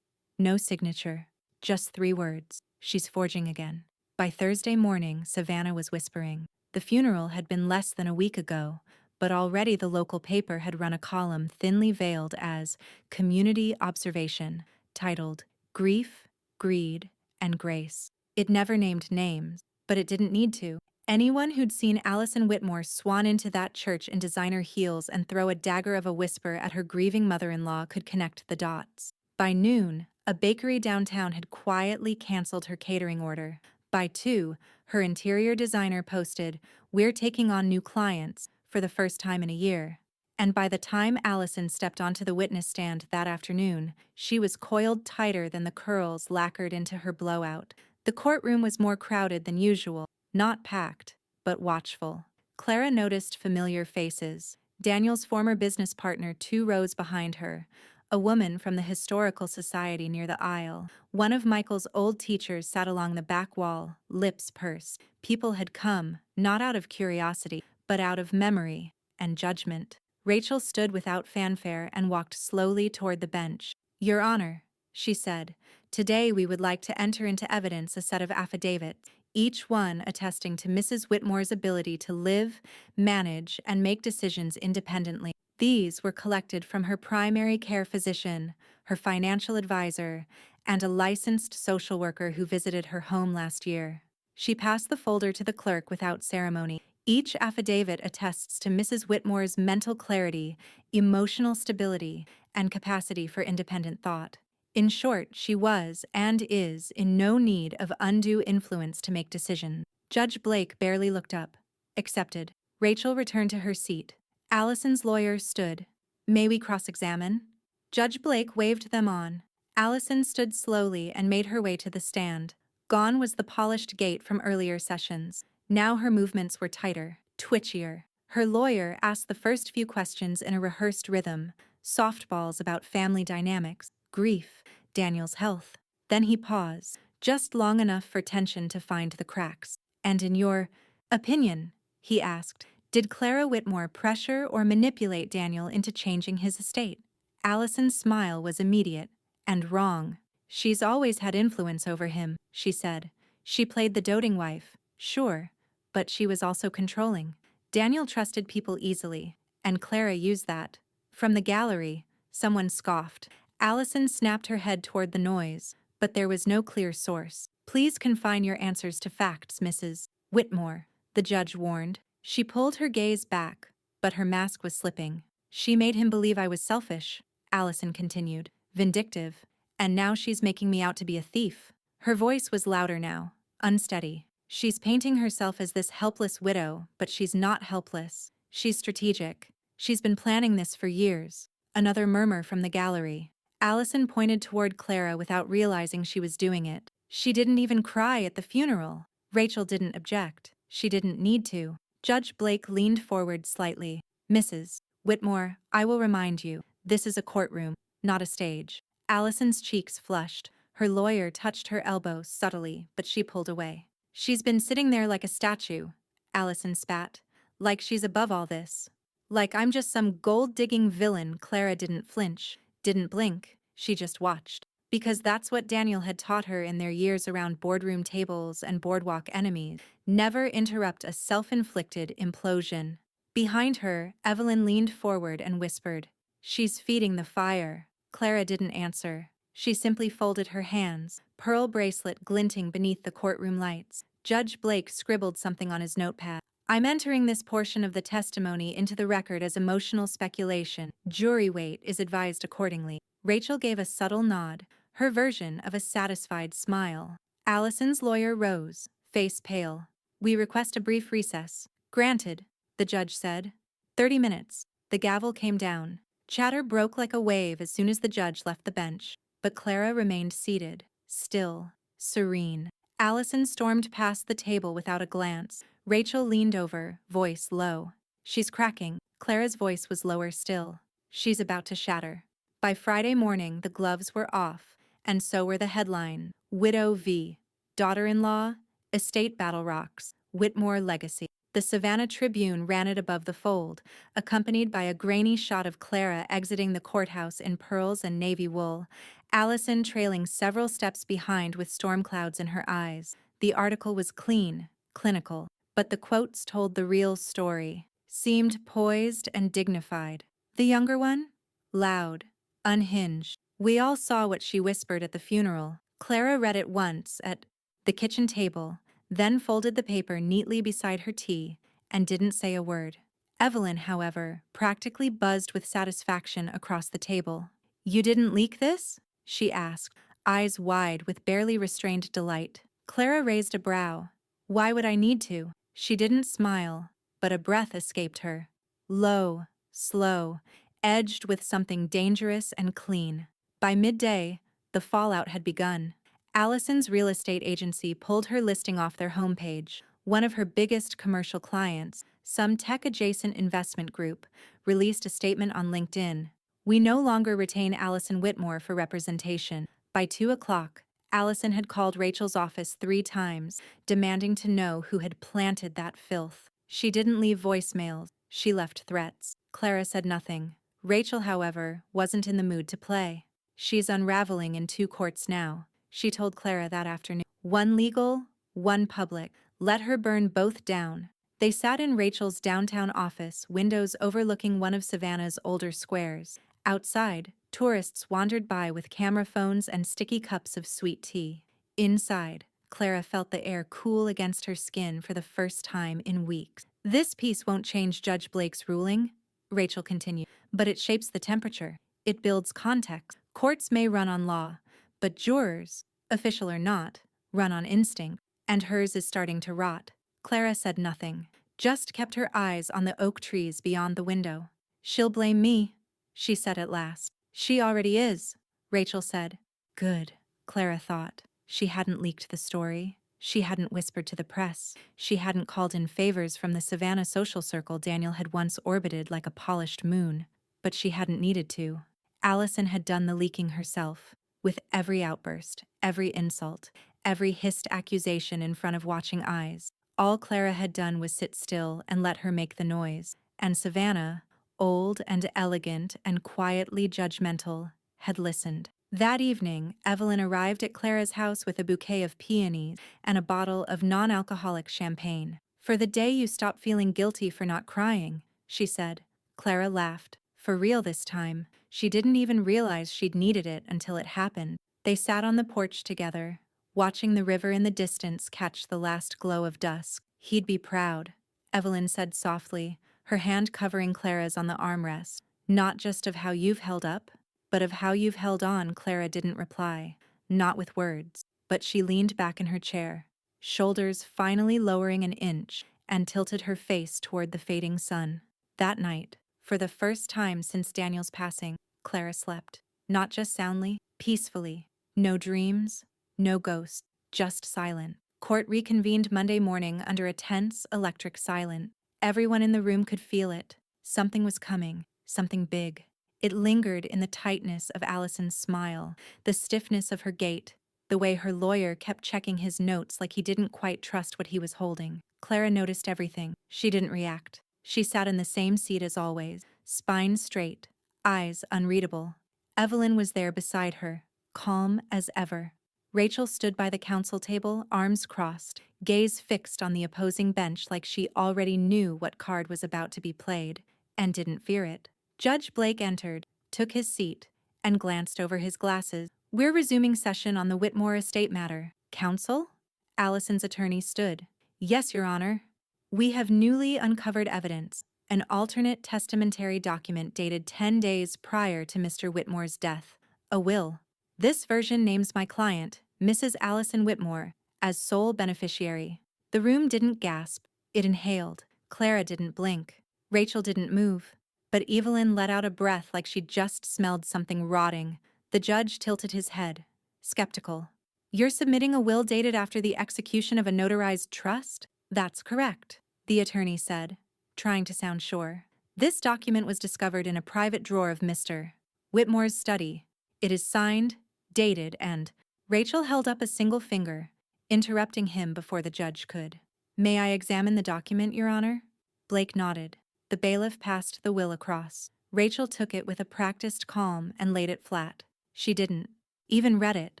No signature. Just 3 words. "She's forging again." By Thursday morning, Savannah was whispering. The funeral had been less than a week ago, but already the local paper had run a column thinly veiled as Community Observation, titled Grief, Greed, and Grace. It never named names, but it didn't need to. Anyone who'd seen Allison Whitmore swan into that church in designer heels and throw a dagger of a whisper at her grieving mother-in-law could connect the dots. By noon, a bakery downtown had quietly canceled her catering order. By 2, her interior designer posted, "We're taking on new clients for the first time in a year." And by the time Allison stepped onto the witness stand that afternoon, she was coiled tighter than the curls lacquered into her blowout. The courtroom was more crowded than usual, not packed, but watchful. Clara noticed familiar faces. Daniel's former business partner 2 rows behind her, a woman from the Historical Society near the aisle. One of Michael's old teachers sat along the back wall, lips pursed. People had come, not out of curiosity, but out of memory and judgment. Rachel stood without fanfare and walked slowly toward the bench. "Your Honor," she said, "today we would like to enter into evidence a set of affidavits, each one attesting to Mrs. Whitmore's ability to live, manage, and make decisions independently. These were collected from her primary care physician, her financial advisor, and a licensed social worker who visited her home last year." She passed the folder to the clerk without ceremony. "Each affidavit attests to Mrs. Whitmore's mental clarity, emotional stability, and capacity for independent thought. In short, she was and is in no need of undue influence to make decisions." Judge Blake barely looked up. "Accepted." Rachel returned to her seat. Allison's lawyer stood. "May we cross-examine?" Judge Blake waved them on. Allison stood slowly and made her way to the stand. Gone was the polished gait from earlier sessions. Now her movements were tighter, twitchier. Her lawyer asked the first few questions in a rehearsed rhythm, softballs about family dynamics, grief, Daniel's health. Then he paused, just long enough for tension to find the cracks. "And in your opinion," he asked, "did Clara Whitmore pressure or manipulate Daniel into changing his estate?" Allison's smile was immediate and wrong. "She's always had influence over him," she said. "She played the doting wife, sure, but she was also controlling. Daniel trusted people easily, and Clara used that." From the gallery, someone scoffed. Allison snapped her head toward the noise, but there was no clear source. "Please confine your answers to facts, Mrs. Whitmore," the judge warned. She pulled her gaze back, but her mask was slipping. "She made him believe I was selfish," Allison continued, "vindictive, and now she's making me out to be a thief." Her voice was louder now, unsteady. "She's painting herself as this helpless widow, but she's not helpless. She's strategic. She's been planning this for years." Another murmur from the gallery. Allison pointed toward Clara without realizing she was doing it. "She didn't even cry at the funeral." Rachel didn't object. She didn't need to. Judge Blake leaned forward slightly. "Mrs. Whitmore, I will remind you, This is a courtroom, not a stage. Allison's cheeks flushed. Her lawyer touched her elbow subtly, but she pulled away. She's been sitting there like a statue, Allison spat. Like she's above all this. Like I'm just some gold-digging villain. Clara didn't flinch, didn't blink, she just watched. Because that's what Daniel had taught her in their years around boardroom tables and boardwalk enemies. Never interrupt a self-inflicted implosion. Behind her, Evelyn leaned forward and whispered, "She's feeding the fire." Clara didn't answer. She simply folded her hands, pearl bracelet glinting beneath the courtroom lights. Judge Blake scribbled something on his notepad. "I'm entering this portion of the testimony into the record as emotional speculation. Jury weight is advised accordingly." Rachel gave a subtle nod, her version of a satisfied smile. Allison's lawyer rose, face pale. "We request a brief recess." "Granted," the judge said. 30 minutes. The gavel came down. Chatter broke like a wave as soon as the judge left the bench, but Clara remained seated, still, serene. Allison stormed past the table without a glance. Rachel leaned over, voice low. "She's cracking." Clara's voice was lower still. "She's about to shatter." By Friday morning, the gloves were off, and so were the headlines. Widow v. Daughter-in-law, Estate Battle Rocks, Whitmore Legacy. The Savannah Tribune ran it above the fold, accompanied by a grainy shot of Clara exiting the courthouse in pearls and navy wool, Allison trailing several steps behind with storm clouds in her eyes. The article was clean, clinical, but the quotes told the real story. Seemed poised and dignified. The younger one? Loud, unhinged. We all saw what she whispered at the funeral. Clara read it once at the kitchen table, then folded the paper neatly beside her tea, and didn't say a word. Evelyn, however, practically buzzed with satisfaction across the table. "You didn't leak this?" she asked, eyes wide with barely restrained delight. Clara raised a brow. "Why would I need to?" She didn't smile, but a breath escaped her. Low, slow, edged with something dangerous and clean. By midday, the fallout had begun. Allison's real estate agency pulled her listing off their homepage. One of her biggest commercial clients, some tech-adjacent investment group, released a statement on LinkedIn. "We no longer retain Allison Whitmore for representation." By 2 o'clock, Allison had called Rachel's office 3 times, demanding to know who had planted that filth. She didn't leave voicemails, she left threats. Clara said nothing. Rachel, however, wasn't in the mood to play. "She's unraveling in 2 courts now," she told Clara that afternoon. "One legal, one public. Let her burn both down." They sat in Rachel's downtown office, windows overlooking one of Savannah's older squares. Outside, tourists wandered by with camera phones and sticky cups of sweet tea. Inside, Clara felt the air cool against her skin for the first time in weeks. "This piece won't change Judge Blake's ruling," Rachel continued, "but it shapes the temperature. It builds context. Courts may run on law, but jurors, official or not, run on instinct, and hers is starting to rot." Clara said nothing, just kept her eyes on the oak trees beyond the window. "She'll blame me," she said at last. "She already is," Rachel said. Good, Clara thought. She hadn't leaked the story. She hadn't whispered to the press. She hadn't called in favors from the Savannah social circle Daniel had once orbited like a polished moon. But she hadn't needed to. Allison had done the leaking herself, with every outburst, every insult, every hissed accusation in front of watching eyes. All Clara had done was sit still and let her make the noise. And Savannah, old and elegant and quietly judgmental, had listened. That evening, Evelyn arrived at Clara's house with a bouquet of peonies and a bottle of non-alcoholic champagne. "For the day you stop feeling guilty for not crying," she said. Clara laughed. For real this time. She didn't even realize she'd needed it until it happened. They sat on the porch together, watching the river in the distance catch the last glow of dusk. "He'd be proud," Evelyn said softly, her hand covering Clara's on the armrest. "Not just of how you've held up, but of how you've held on." Clara didn't reply, not with words, but she leaned back in her chair, shoulders finally lowering an inch, and tilted her face toward the fading sun. That night, for the first time since Daniel's passing, Clara slept. Not just soundly, peacefully. No dreams, no ghosts, just silent. Court reconvened Monday morning under a tense, electric silence. Everyone in the room could feel it. Something was coming, something big. It lingered in the tightness of Allison's smile, the stiffness of her gait, the way her lawyer kept checking his notes like he didn't quite trust what he was holding. Clara noticed everything. She didn't react. She sat in the same seat as always, spine straight, eyes unreadable. Evelyn was there beside her, calm as ever. Rachel stood by the counsel table, arms crossed, gaze fixed on the opposing bench like she already knew what card was about to be played, and didn't fear it. Judge Blake entered, took his seat, and glanced over his glasses. "We're resuming session on the Whitmore estate matter. Counsel?" Allison's attorney stood. "Yes, Your Honor. We have newly uncovered evidence, an alternate testamentary document dated 10 days prior to Mr. Whitmore's death, a will. This version names my client, Mrs. Allison Whitmore, as sole beneficiary." The room didn't gasp, it inhaled. Clara didn't blink. Rachel didn't move. But Evelyn let out a breath like she'd just smelled something rotting. The judge tilted his head, skeptical. "You're submitting a will dated after the execution of a notarized trust?" "That's correct," the attorney said, trying to sound sure. "This document was discovered in a private drawer of Mr. Whitmore's study. It is signed, dated, and—" Rachel held up a single finger, interrupting him before the judge could. "May I examine the document, Your Honor?" Blake nodded. The bailiff passed the will across. Rachel took it with a practiced calm and laid it flat. She didn't even read it.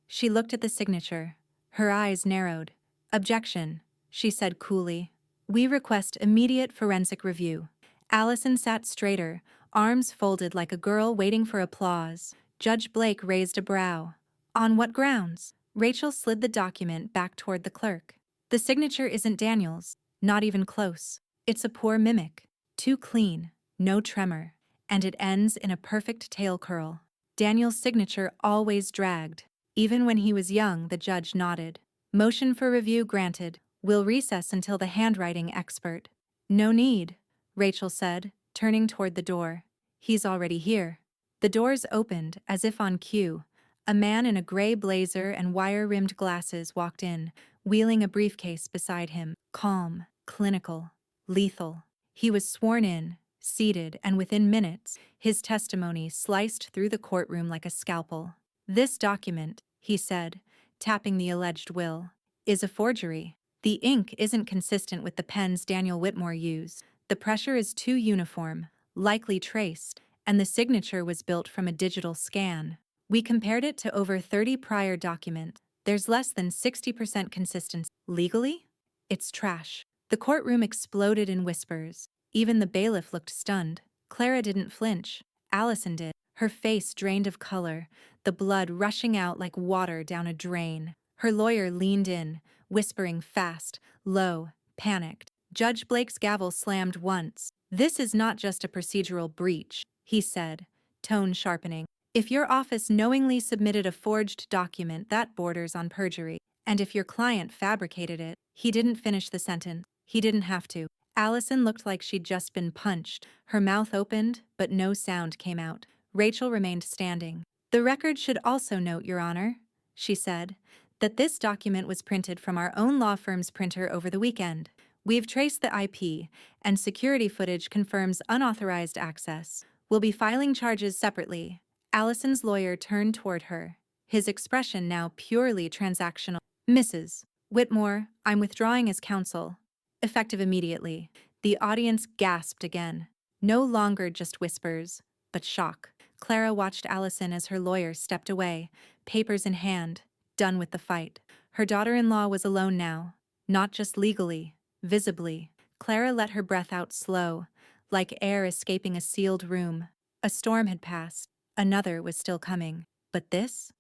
She looked at the signature. Her eyes narrowed. "Objection," she said coolly. "We request immediate forensic review." Allison sat straighter, arms folded like a girl waiting for applause. Judge Blake raised a brow. "On what grounds?" Rachel slid the document back toward the clerk. "The signature isn't Daniel's, not even close. It's a poor mimic. Too clean, no tremor, and it ends in a perfect tail curl. Daniel's signature always dragged. Even when he was young," the judge nodded. "Motion for review granted. We'll recess until the handwriting expert." "No need," Rachel said, turning toward the door. "He's already here." The doors opened, as if on cue. A man in a gray blazer and wire-rimmed glasses walked in, wheeling a briefcase beside him, calm, clinical, lethal. He was sworn in, seated, and within minutes, his testimony sliced through the courtroom like a scalpel. "This document," he said, tapping the alleged will, "is a forgery. The ink isn't consistent with the pens Daniel Whitmore used. The pressure is too uniform, likely traced, and the signature was built from a digital scan. We compared it to over 30 prior documents. There's less than 60% consistency. Legally? It's trash." The courtroom exploded in whispers. Even the bailiff looked stunned. Clara didn't flinch. Allison did. Her face drained of color, the blood rushing out like water down a drain. Her lawyer leaned in, whispering fast, low, panicked. Judge Blake's gavel slammed once. "This is not just a procedural breach," he said, tone sharpening. "If your office knowingly submitted a forged document, that borders on perjury. And if your client fabricated it—" He didn't finish the sentence. He didn't have to. Allison looked like she'd just been punched. Her mouth opened, but no sound came out. Rachel remained standing. "The record should also note, Your Honor," she said, "that this document was printed from our own law firm's printer over the weekend. We've traced the IP, and security footage confirms unauthorized access. We'll be filing charges separately." Allison's lawyer turned toward her, his expression now purely transactional. "Mrs. Whitmore, I'm withdrawing as counsel. Effective immediately." The audience gasped again. No longer just whispers, but shock. Clara watched Allison as her lawyer stepped away, papers in hand, done with the fight. Her daughter-in-law was alone now, not just legally, visibly. Clara let her breath out slow, like air escaping a sealed room. A storm had passed. Another was still coming. But this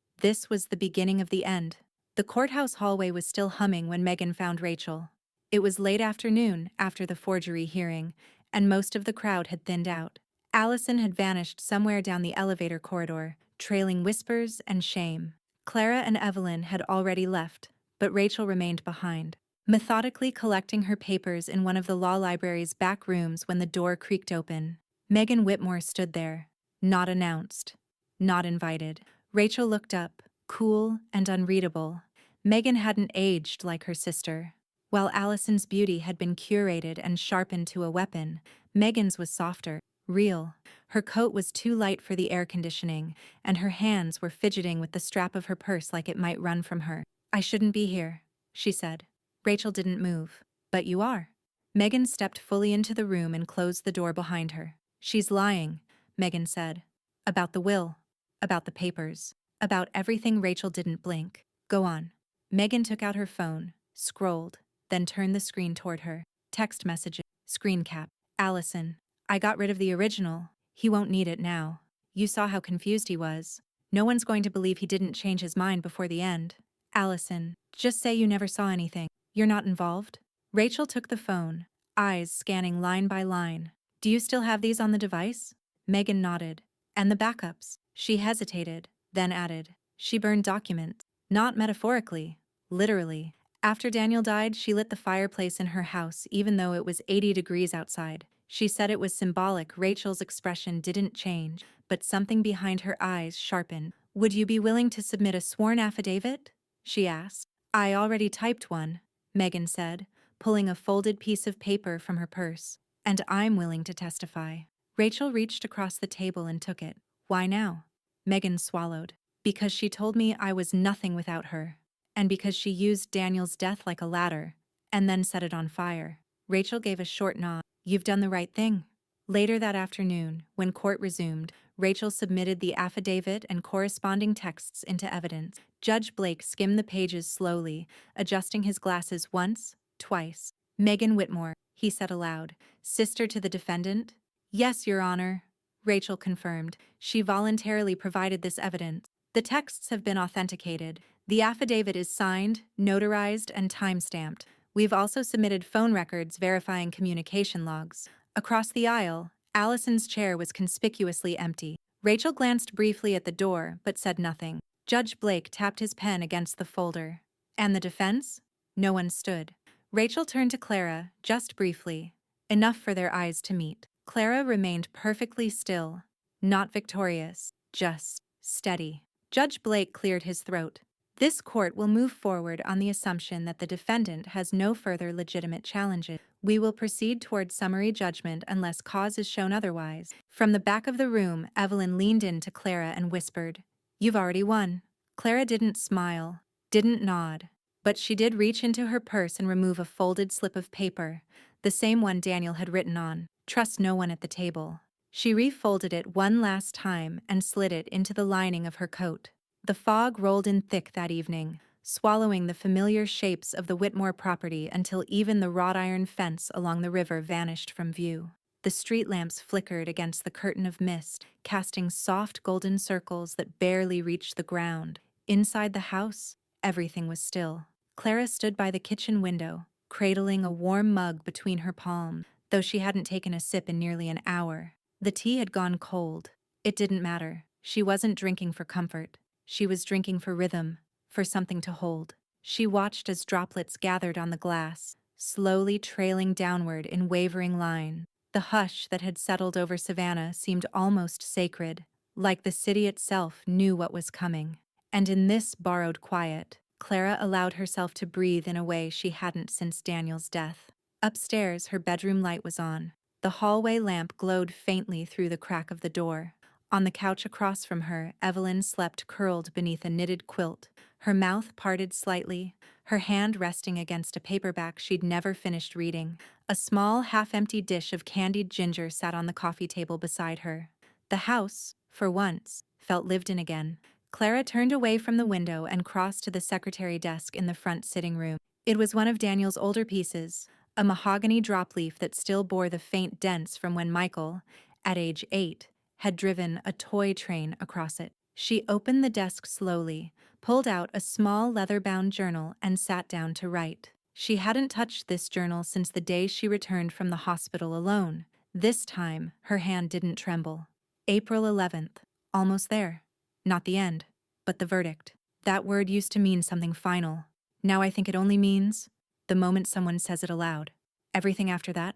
was the beginning of the end. The courthouse hallway was still humming when Megan found Rachel. It was late afternoon after the forgery hearing, and most of the crowd had thinned out. Allison had vanished somewhere down the elevator corridor, trailing whispers and shame. Clara and Evelyn had already left, but Rachel remained behind, methodically collecting her papers in one of the law library's back rooms when the door creaked open. Megan Whitmore stood there, not announced, not invited. Rachel looked up, cool and unreadable. Megan hadn't aged like her sister. While Allison's beauty had been curated and sharpened to a weapon, Megan's was softer, Real. Her coat was too light for the air conditioning, and her hands were fidgeting with the strap of her purse like it might run from her. I shouldn't be here, she said. Rachel didn't move. But you are. Megan stepped fully into the room and closed the door behind her. She's lying, Megan said. About the will. About the papers. About everything. Rachel didn't blink. Go on. Megan took out her phone, scrolled, then turned the screen toward her. Text messages. Screen cap. Allison. I got rid of the original. He won't need it now. You saw how confused he was. No one's going to believe he didn't change his mind before the end. Allison. Just say you never saw anything. You're not involved? Rachel took the phone, eyes scanning line by line. Do you still have these on the device? Megan nodded. And the backups? She hesitated, then added. She burned documents. Not metaphorically. Literally. After Daniel died, she lit the fireplace in her house even though it was 80 degrees outside. She said it was symbolic. Rachel's expression didn't change, but something behind her eyes sharpened. Would you be willing to submit a sworn affidavit? She asked. I already typed one, Megan said, pulling a folded piece of paper from her purse. And I'm willing to testify. Rachel reached across the table and took it. Why now? Megan swallowed. Because she told me I was nothing without her. And because she used Daniel's death like a ladder, and then set it on fire. Rachel gave a short nod. You've done the right thing. Later that afternoon, when court resumed, Rachel submitted the affidavit and corresponding texts into evidence. Judge Blake skimmed the pages slowly, adjusting his glasses once, twice. Megan Whitmore, he said aloud. Sister to the defendant? Yes, Your Honor, Rachel confirmed. She voluntarily provided this evidence. The texts have been authenticated. The affidavit is signed, notarized, and time-stamped. We've also submitted phone records verifying communication logs. Across the aisle, Allison's chair was conspicuously empty. Rachel glanced briefly at the door, but said nothing. Judge Blake tapped his pen against the folder. And the defense? No one stood. Rachel turned to Clara, just briefly. Enough for their eyes to meet. Clara remained perfectly still. Not victorious, just steady. Judge Blake cleared his throat. This court will move forward on the assumption that the defendant has no further legitimate challenges. We will proceed toward summary judgment unless cause is shown otherwise. From the back of the room, Evelyn leaned in to Clara and whispered, You've already won. Clara didn't smile, didn't nod, but she did reach into her purse and remove a folded slip of paper, the same one Daniel had written on, Trust no one at the table. She refolded it one last time and slid it into the lining of her coat. The fog rolled in thick that evening, swallowing the familiar shapes of the Whitmore property until even the wrought iron fence along the river vanished from view. The street lamps flickered against the curtain of mist, casting soft golden circles that barely reached the ground. Inside the house, everything was still. Clara stood by the kitchen window, cradling a warm mug between her palms, though she hadn't taken a sip in nearly an hour. The tea had gone cold. It didn't matter. She wasn't drinking for comfort. She was drinking for rhythm, for something to hold. She watched as droplets gathered on the glass, slowly trailing downward in wavering line. The hush that had settled over Savannah seemed almost sacred, like the city itself knew what was coming. And in this borrowed quiet, Clara allowed herself to breathe in a way she hadn't since Daniel's death. Upstairs, her bedroom light was on. The hallway lamp glowed faintly through the crack of the door. On the couch across from her, Evelyn slept curled beneath a knitted quilt, her mouth parted slightly, her hand resting against a paperback she'd never finished reading. A small, half-empty dish of candied ginger sat on the coffee table beside her. The house, for once, felt lived in again. Clara turned away from the window and crossed to the secretary desk in the front sitting room. It was one of Daniel's older pieces, a mahogany drop leaf that still bore the faint dents from when Michael, at age 8, had driven a toy train across it. She opened the desk slowly, pulled out a small leather-bound journal and sat down to write. She hadn't touched this journal since the day she returned from the hospital alone. This time, her hand didn't tremble. April 11th. Almost there. Not the end, but the verdict. That word used to mean something final. Now I think it only means the moment someone says it aloud. Everything after that,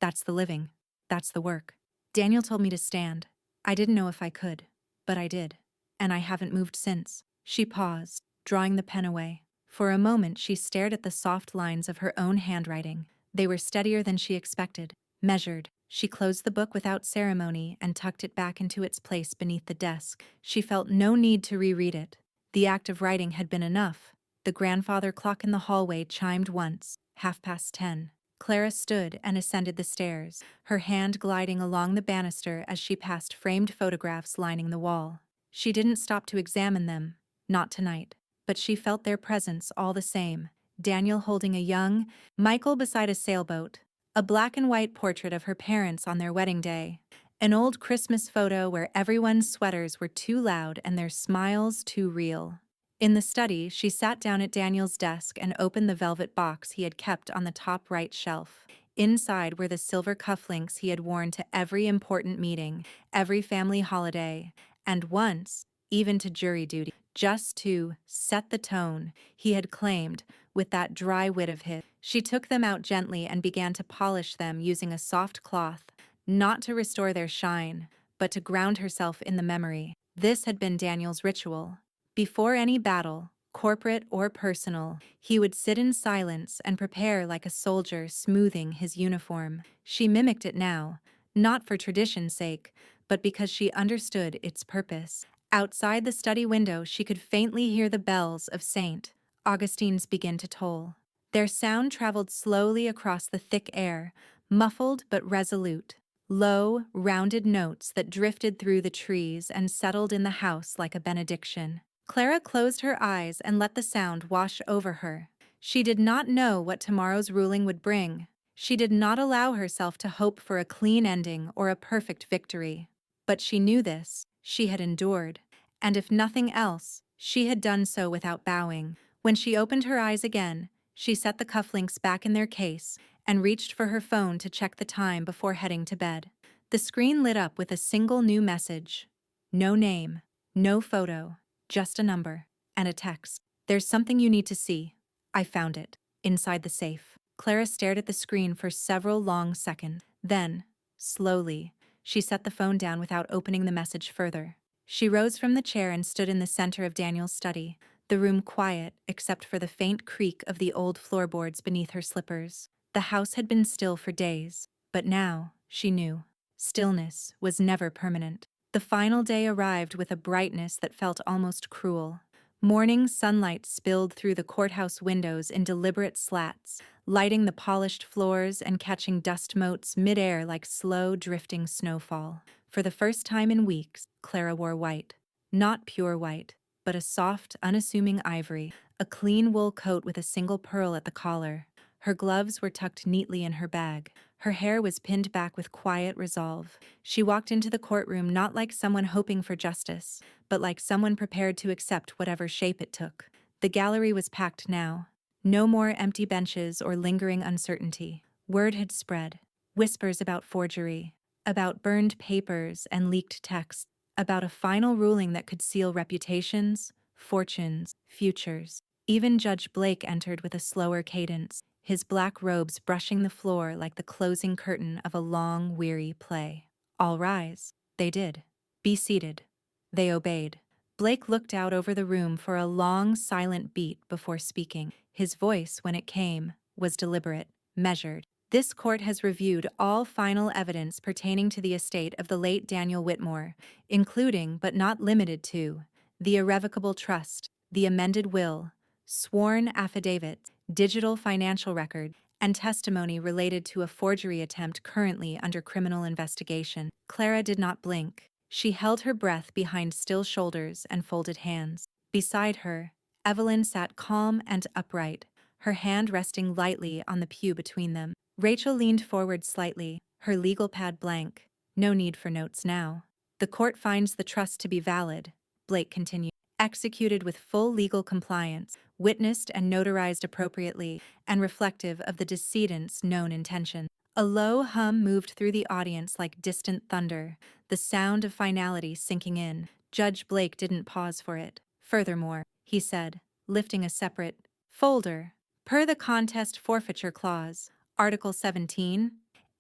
that's the living. That's the work. Daniel told me to stand. I didn't know if I could, but I did. And I haven't moved since. She paused, drawing the pen away. For a moment she stared at the soft lines of her own handwriting. They were steadier than she expected, measured. She closed the book without ceremony and tucked it back into its place beneath the desk. She felt no need to reread it. The act of writing had been enough. The grandfather clock in the hallway chimed once, 10:30. Clara stood and ascended the stairs, her hand gliding along the banister as she passed framed photographs lining the wall. She didn't stop to examine them, not tonight, but she felt their presence all the same. Daniel holding a young Michael beside a sailboat, a black and white portrait of her parents on their wedding day, an old Christmas photo where everyone's sweaters were too loud and their smiles too real. In the study, she sat down at Daniel's desk and opened the velvet box he had kept on the top right shelf. Inside were the silver cufflinks he had worn to every important meeting, every family holiday, and once, even to jury duty, just to set the tone, he had claimed, with that dry wit of his. She took them out gently and began to polish them using a soft cloth, not to restore their shine, but to ground herself in the memory. This had been Daniel's ritual. Before any battle, corporate or personal, he would sit in silence and prepare like a soldier smoothing his uniform. She mimicked it now, not for tradition's sake, but because she understood its purpose. Outside the study window, she could faintly hear the bells of St. Augustine's begin to toll. Their sound traveled slowly across the thick air, muffled but resolute. Low, rounded notes that drifted through the trees and settled in the house like a benediction. Clara closed her eyes and let the sound wash over her. She did not know what tomorrow's ruling would bring. She did not allow herself to hope for a clean ending or a perfect victory. But she knew this. She had endured. And if nothing else, she had done so without bowing. When she opened her eyes again, she set the cufflinks back in their case and reached for her phone to check the time before heading to bed. The screen lit up with a single new message. No name, no photo. Just a number. And a text. There's something you need to see. I found it. Inside the safe. Clara stared at the screen for several long seconds. Then, slowly, she set the phone down without opening the message further. She rose from the chair and stood in the center of Daniel's study, the room quiet except for the faint creak of the old floorboards beneath her slippers. The house had been still for days, but now, she knew, stillness was never permanent. The final day arrived with a brightness that felt almost cruel. Morning sunlight spilled through the courthouse windows in deliberate slats, lighting the polished floors and catching dust motes midair like slow, drifting snowfall. For the first time in weeks, Clara wore white. Not pure white, but a soft, unassuming ivory, a clean wool coat with a single pearl at the collar. Her gloves were tucked neatly in her bag. Her hair was pinned back with quiet resolve. She walked into the courtroom not like someone hoping for justice, but like someone prepared to accept whatever shape it took. The gallery was packed now. No more empty benches or lingering uncertainty. Word had spread. Whispers about forgery, about burned papers and leaked texts, about a final ruling that could seal reputations, fortunes, futures. Even Judge Blake entered with a slower cadence, his black robes brushing the floor like the closing curtain of a long, weary play. All rise. They did. Be seated. They obeyed. Blake looked out over the room for a long, silent beat before speaking. His voice, when it came, was deliberate, measured. This court has reviewed all final evidence pertaining to the estate of the late Daniel Whitmore, including, but not limited to, the irrevocable trust, the amended will, sworn affidavits, digital financial record, and testimony related to a forgery attempt currently under criminal investigation. Clara did not blink. She held her breath behind still shoulders and folded hands. Beside her, Evelyn sat calm and upright, her hand resting lightly on the pew between them. Rachel leaned forward slightly, her legal pad blank. No need for notes now. The court finds the trust to be valid, Blake continued. Executed with full legal compliance, witnessed and notarized appropriately, and reflective of the decedent's known intention. A low hum moved through the audience like distant thunder, the sound of finality sinking in. Judge Blake didn't pause for it. Furthermore, he said, lifting a separate folder, per the contest forfeiture clause, Article 17,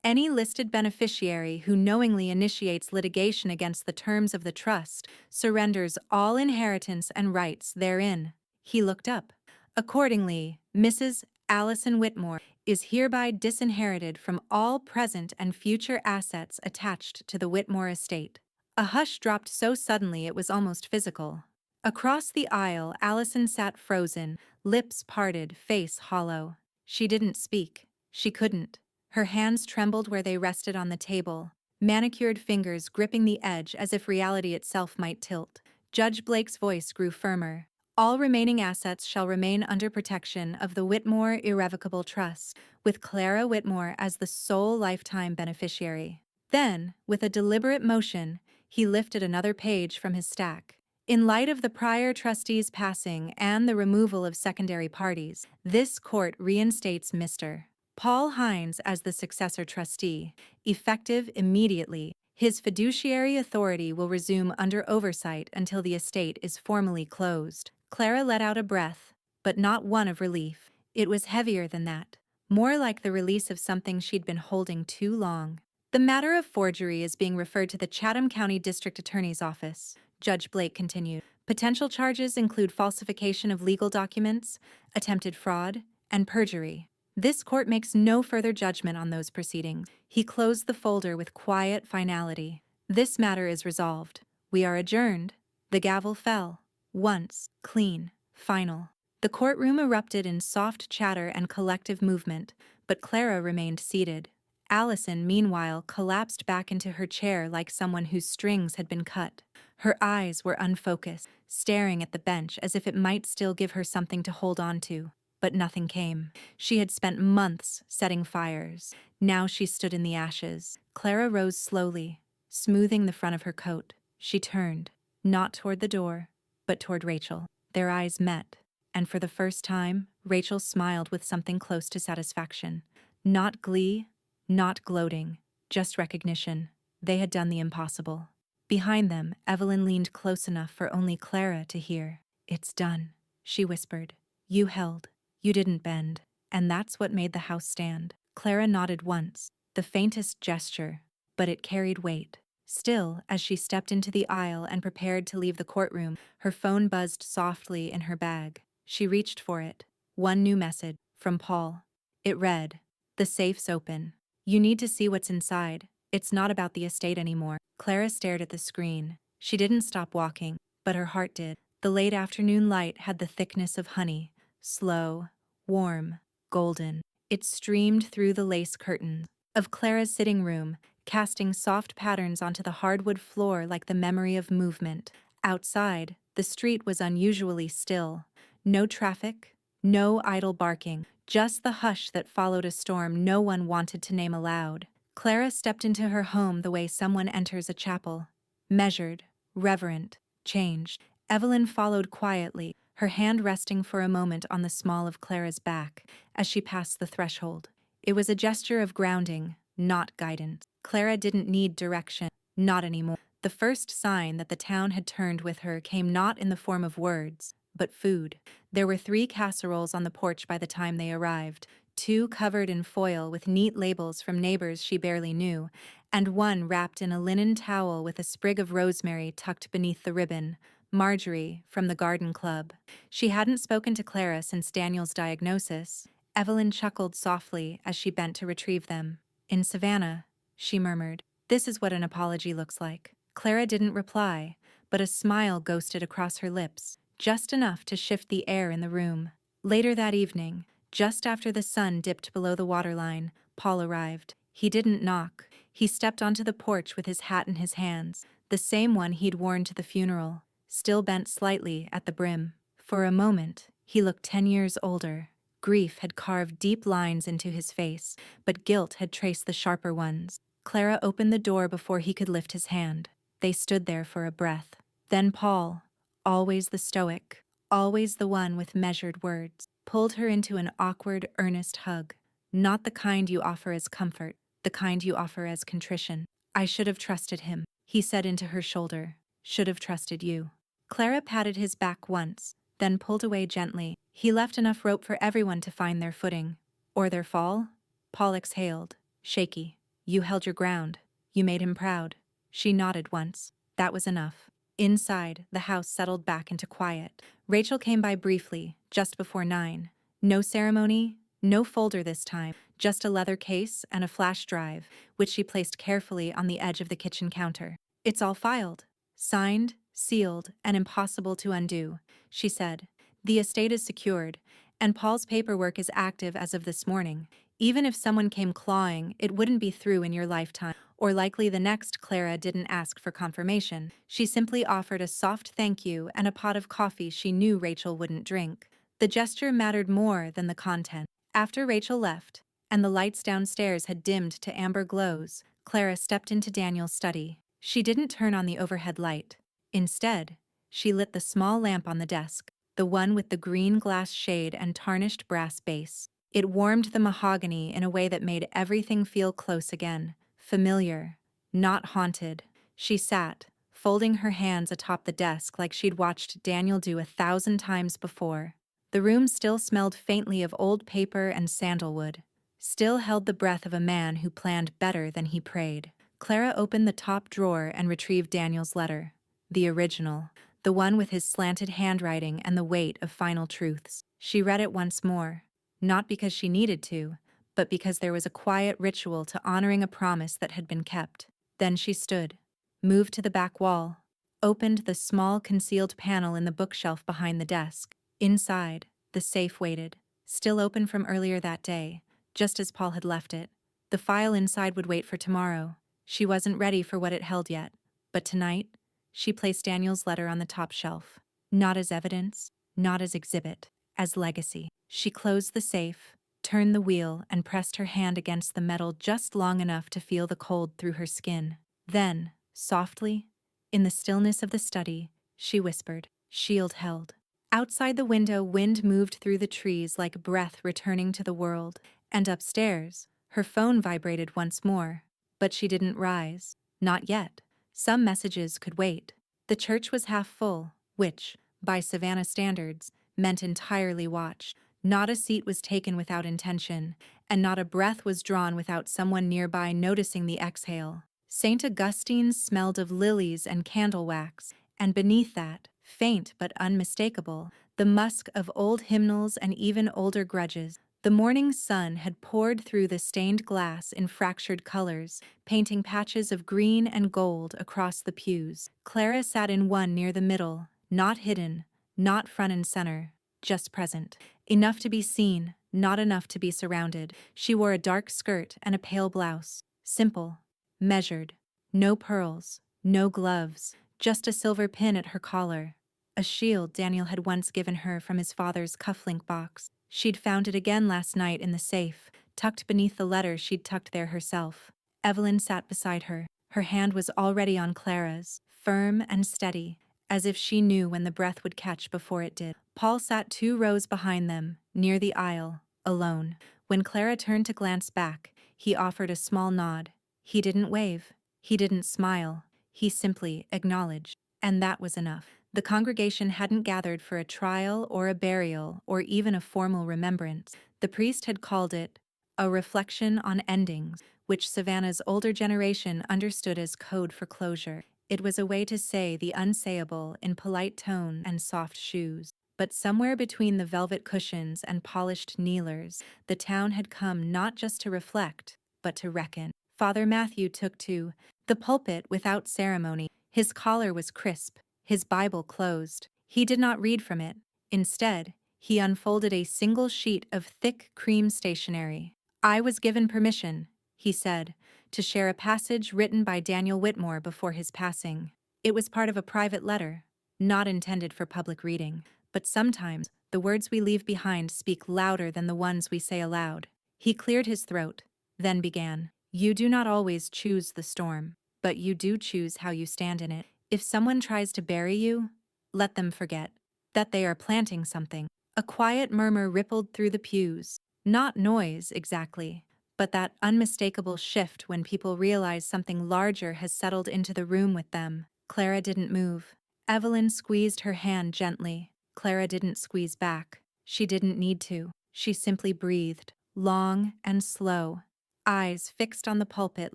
any listed beneficiary who knowingly initiates litigation against the terms of the trust surrenders all inheritance and rights therein. He looked up. Accordingly, Mrs. Allison Whitmore, is hereby disinherited from all present and future assets attached to the Whitmore estate. A hush dropped so suddenly it was almost physical. Across the aisle, Allison sat frozen, lips parted, face hollow. She didn't speak. She couldn't. Her hands trembled where they rested on the table, manicured fingers gripping the edge as if reality itself might tilt. Judge Blake's voice grew firmer. All remaining assets shall remain under protection of the Whitmore Irrevocable Trust, with Clara Whitmore as the sole lifetime beneficiary. Then, with a deliberate motion, he lifted another page from his stack. In light of the prior trustee's passing and the removal of secondary parties, this court reinstates Mr. Paul Hines as the successor trustee, effective immediately. His fiduciary authority will resume under oversight until the estate is formally closed. Clara let out a breath, but not one of relief. It was heavier than that, more like the release of something she'd been holding too long. The matter of forgery is being referred to the Chatham County District Attorney's Office, Judge Blake continued. Potential charges include falsification of legal documents, attempted fraud, and perjury. This court makes no further judgment on those proceedings. He closed the folder with quiet finality. This matter is resolved. We are adjourned. The gavel fell. Once, clean, final. The courtroom erupted in soft chatter and collective movement, but Clara remained seated. Allison, meanwhile, collapsed back into her chair like someone whose strings had been cut. Her eyes were unfocused, staring at the bench as if it might still give her something to hold on to. But nothing came. She had spent months setting fires. Now she stood in the ashes. Clara rose slowly, smoothing the front of her coat. She turned, not toward the door, but toward Rachel. Their eyes met, and for the first time, Rachel smiled with something close to satisfaction. Not glee, not gloating, just recognition. They had done the impossible. Behind them, Evelyn leaned close enough for only Clara to hear. "It's done," she whispered. "You held. You didn't bend. And that's what made the house stand." Clara nodded once, the faintest gesture, but it carried weight. Still, as she stepped into the aisle and prepared to leave the courtroom, her phone buzzed softly in her bag. She reached for it. One new message, from Paul. It read, "The safe's open. You need to see what's inside. It's not about the estate anymore." Clara stared at the screen. She didn't stop walking, but her heart did. The late afternoon light had the thickness of honey, slow, warm, golden. It streamed through the lace curtains of Clara's sitting room, casting soft patterns onto the hardwood floor like the memory of movement. Outside, the street was unusually still. No traffic, no idle barking, just the hush that followed a storm no one wanted to name aloud. Clara stepped into her home the way someone enters a chapel. Measured, reverent, changed. Evelyn followed quietly, her hand resting for a moment on the small of Clara's back as she passed the threshold. It was a gesture of grounding, not guidance. Clara didn't need direction, not anymore. The first sign that the town had turned with her came not in the form of words, but food. There were 3 casseroles on the porch by the time they arrived, 2 covered in foil with neat labels from neighbors she barely knew, and 1 wrapped in a linen towel with a sprig of rosemary tucked beneath the ribbon. Marjorie, from the garden club. She hadn't spoken to Clara since Daniel's diagnosis. Evelyn chuckled softly as she bent to retrieve them. "In Savannah," she murmured. "This is what an apology looks like." Clara didn't reply, but a smile ghosted across her lips, just enough to shift the air in the room. Later that evening, just after the sun dipped below the waterline, Paul arrived. He didn't knock. He stepped onto the porch with his hat in his hands, the same one he'd worn to the funeral, still bent slightly at the brim. For a moment, he looked 10 years older. Grief had carved deep lines into his face, but guilt had traced the sharper ones. Clara opened the door before he could lift his hand. They stood there for a breath. Then Paul, always the stoic, always the one with measured words, pulled her into an awkward, earnest hug. Not the kind you offer as comfort, the kind you offer as contrition. "I should have trusted him," he said into her shoulder. "Should have trusted you." Clara patted his back once, then pulled away gently. He left enough rope for everyone to find their footing. Or their fall? Paul exhaled, shaky. "You held your ground. You made him proud." She nodded once. That was enough. Inside, the house settled back into quiet. Rachel came by briefly, just before 9. No ceremony, No folder this time, just a leather case and a flash drive, which she placed carefully on the edge of the kitchen counter. It's all filed. Signed, sealed, and impossible to undo, she said. The estate is secured, and Paul's paperwork is active as of this morning. Even if someone came clawing, it wouldn't be through in your lifetime, or likely the next. Clara didn't ask for confirmation. She simply offered a soft thank you and a pot of coffee she knew Rachel wouldn't drink. The gesture mattered more than the content. After Rachel left, and the lights downstairs had dimmed to amber glows, Clara stepped into Daniel's study. She didn't turn on the overhead light. Instead, she lit the small lamp on the desk, the one with the green glass shade and tarnished brass base. It warmed the mahogany in a way that made everything feel close again, familiar, not haunted. She sat, folding her hands atop the desk like she'd watched Daniel do 1,000 times before. The room still smelled faintly of old paper and sandalwood, still held the breath of a man who planned better than he prayed. Clara opened the top drawer and retrieved Daniel's letter. The original, the one with his slanted handwriting and the weight of final truths. She read it once more, not because she needed to, but because there was a quiet ritual to honoring a promise that had been kept. Then she stood, moved to the back wall, opened the small concealed panel in the bookshelf behind the desk. Inside, the safe waited, still open from earlier that day, just as Paul had left it. The file inside would wait for tomorrow. She wasn't ready for what it held yet, but tonight, she placed Daniel's letter on the top shelf. Not as evidence, not as exhibit, as legacy. She closed the safe, turned the wheel, and pressed her hand against the metal just long enough to feel the cold through her skin. Then, softly, in the stillness of the study, she whispered, "Shield held." Outside the window, wind moved through the trees like breath returning to the world, and upstairs, her phone vibrated once more. But she didn't rise. Not yet. Some messages could wait. The church was half full, which, by Savannah standards, meant entirely watched. Not a seat was taken without intention, and not a breath was drawn without someone nearby noticing the exhale. St. Augustine's smelled of lilies and candle wax, and beneath that, faint but unmistakable, the musk of old hymnals and even older grudges. The morning sun had poured through the stained glass in fractured colors, painting patches of green and gold across the pews. Clara sat in one near the middle, not hidden, not front and center, just present. Enough to be seen, not enough to be surrounded. She wore a dark skirt and a pale blouse. Simple, measured. No pearls, no gloves, just a silver pin at her collar. A shield Daniel had once given her from his father's cufflink box. She'd found it again last night in the safe, tucked beneath the letter she'd tucked there herself. Evelyn sat beside her. Her hand was already on Clara's, firm and steady, as if she knew when the breath would catch before it did. Paul sat 2 rows behind them, near the aisle, alone. When Clara turned to glance back, he offered a small nod. He didn't wave. He didn't smile. He simply acknowledged. And that was enough. The congregation hadn't gathered for a trial or a burial or even a formal remembrance. The priest had called it a reflection on endings, which Savannah's older generation understood as code for closure. It was a way to say the unsayable in polite tone and soft shoes. But somewhere between the velvet cushions and polished kneelers, the town had come not just to reflect, but to reckon. Father Matthew took to the pulpit without ceremony. His collar was crisp, his Bible closed. He did not read from it. Instead, he unfolded a single sheet of thick cream stationery. "I was given permission," he said, "to share a passage written by Daniel Whitmore before his passing." It was part of a private letter, not intended for public reading. But sometimes, the words we leave behind speak louder than the ones we say aloud. He cleared his throat, then began. "You do not always choose the storm, but you do choose how you stand in it. If someone tries to bury you, let them forget that they are planting something." A quiet murmur rippled through the pews. Not noise, exactly, but that unmistakable shift when people realize something larger has settled into the room with them. Clara didn't move. Evelyn squeezed her hand gently. Clara didn't squeeze back. She didn't need to. She simply breathed, long and slow, eyes fixed on the pulpit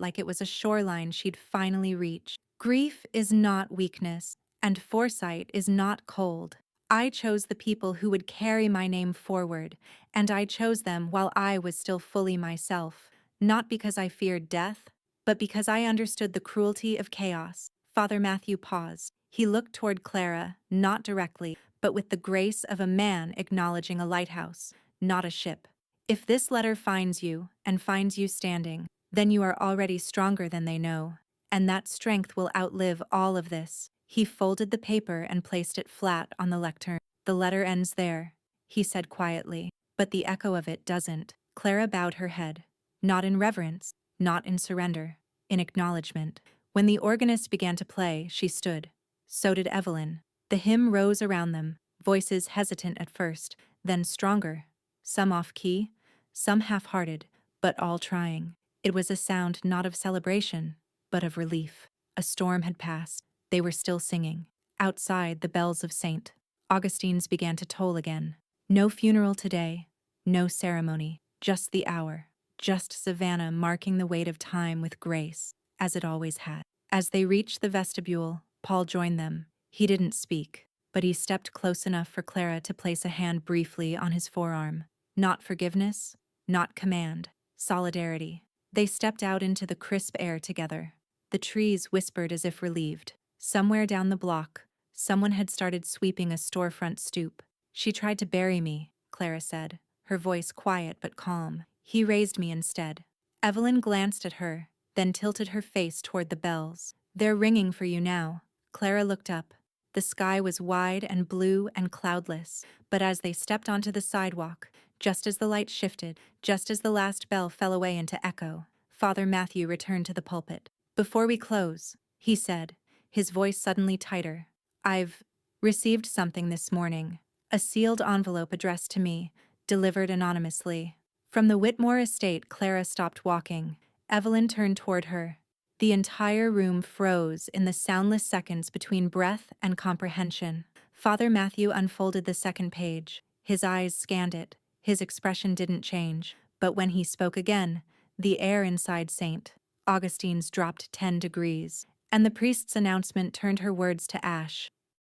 like it was a shoreline she'd finally reached. Grief is not weakness, and foresight is not cold. I chose the people who would carry my name forward, and I chose them while I was still fully myself, not because I feared death, but because I understood the cruelty of chaos. Father Matthew paused. He looked toward Clara, not directly, but with the grace of a man acknowledging a lighthouse, not a ship. If this letter finds you, and finds you standing, then you are already stronger than they know, and that strength will outlive all of this. He folded the paper and placed it flat on the lectern. The letter ends there, he said quietly, but the echo of it doesn't. Clara bowed her head. Not in reverence, not in surrender, in acknowledgement. When the organist began to play, she stood. So did Evelyn. The hymn rose around them, voices hesitant at first, then stronger. Some off-key, some half-hearted, but all trying. It was a sound not of celebration, but of relief. A storm had passed. They were still singing. Outside, the bells of St. Augustine's began to toll again. No funeral today, no ceremony, just the hour, just Savannah marking the weight of time with grace, as it always had. As they reached the vestibule, Paul joined them. He didn't speak, but he stepped close enough for Clara to place a hand briefly on his forearm. Not forgiveness, not command, solidarity. They stepped out into the crisp air together. The trees whispered as if relieved. Somewhere down the block, someone had started sweeping a storefront stoop. She tried to bury me, Clara said, her voice quiet but calm. He raised me instead. Evelyn glanced at her, then tilted her face toward the bells. They're ringing for you now. Clara looked up. The sky was wide and blue and cloudless, but as they stepped onto the sidewalk, just as the light shifted, just as the last bell fell away into echo, Father Matthew returned to the pulpit. Before we close, he said, his voice suddenly tighter, I've received something this morning. A sealed envelope addressed to me, delivered anonymously. From the Whitmore estate, Clara stopped walking. Evelyn turned toward her. The entire room froze in the soundless seconds between breath and comprehension. Father Matthew unfolded the second page. His eyes scanned it. His expression didn't change. But when he spoke again, the air inside St. Augustine's dropped 10 degrees, and the priest's announcement turned her words to ash.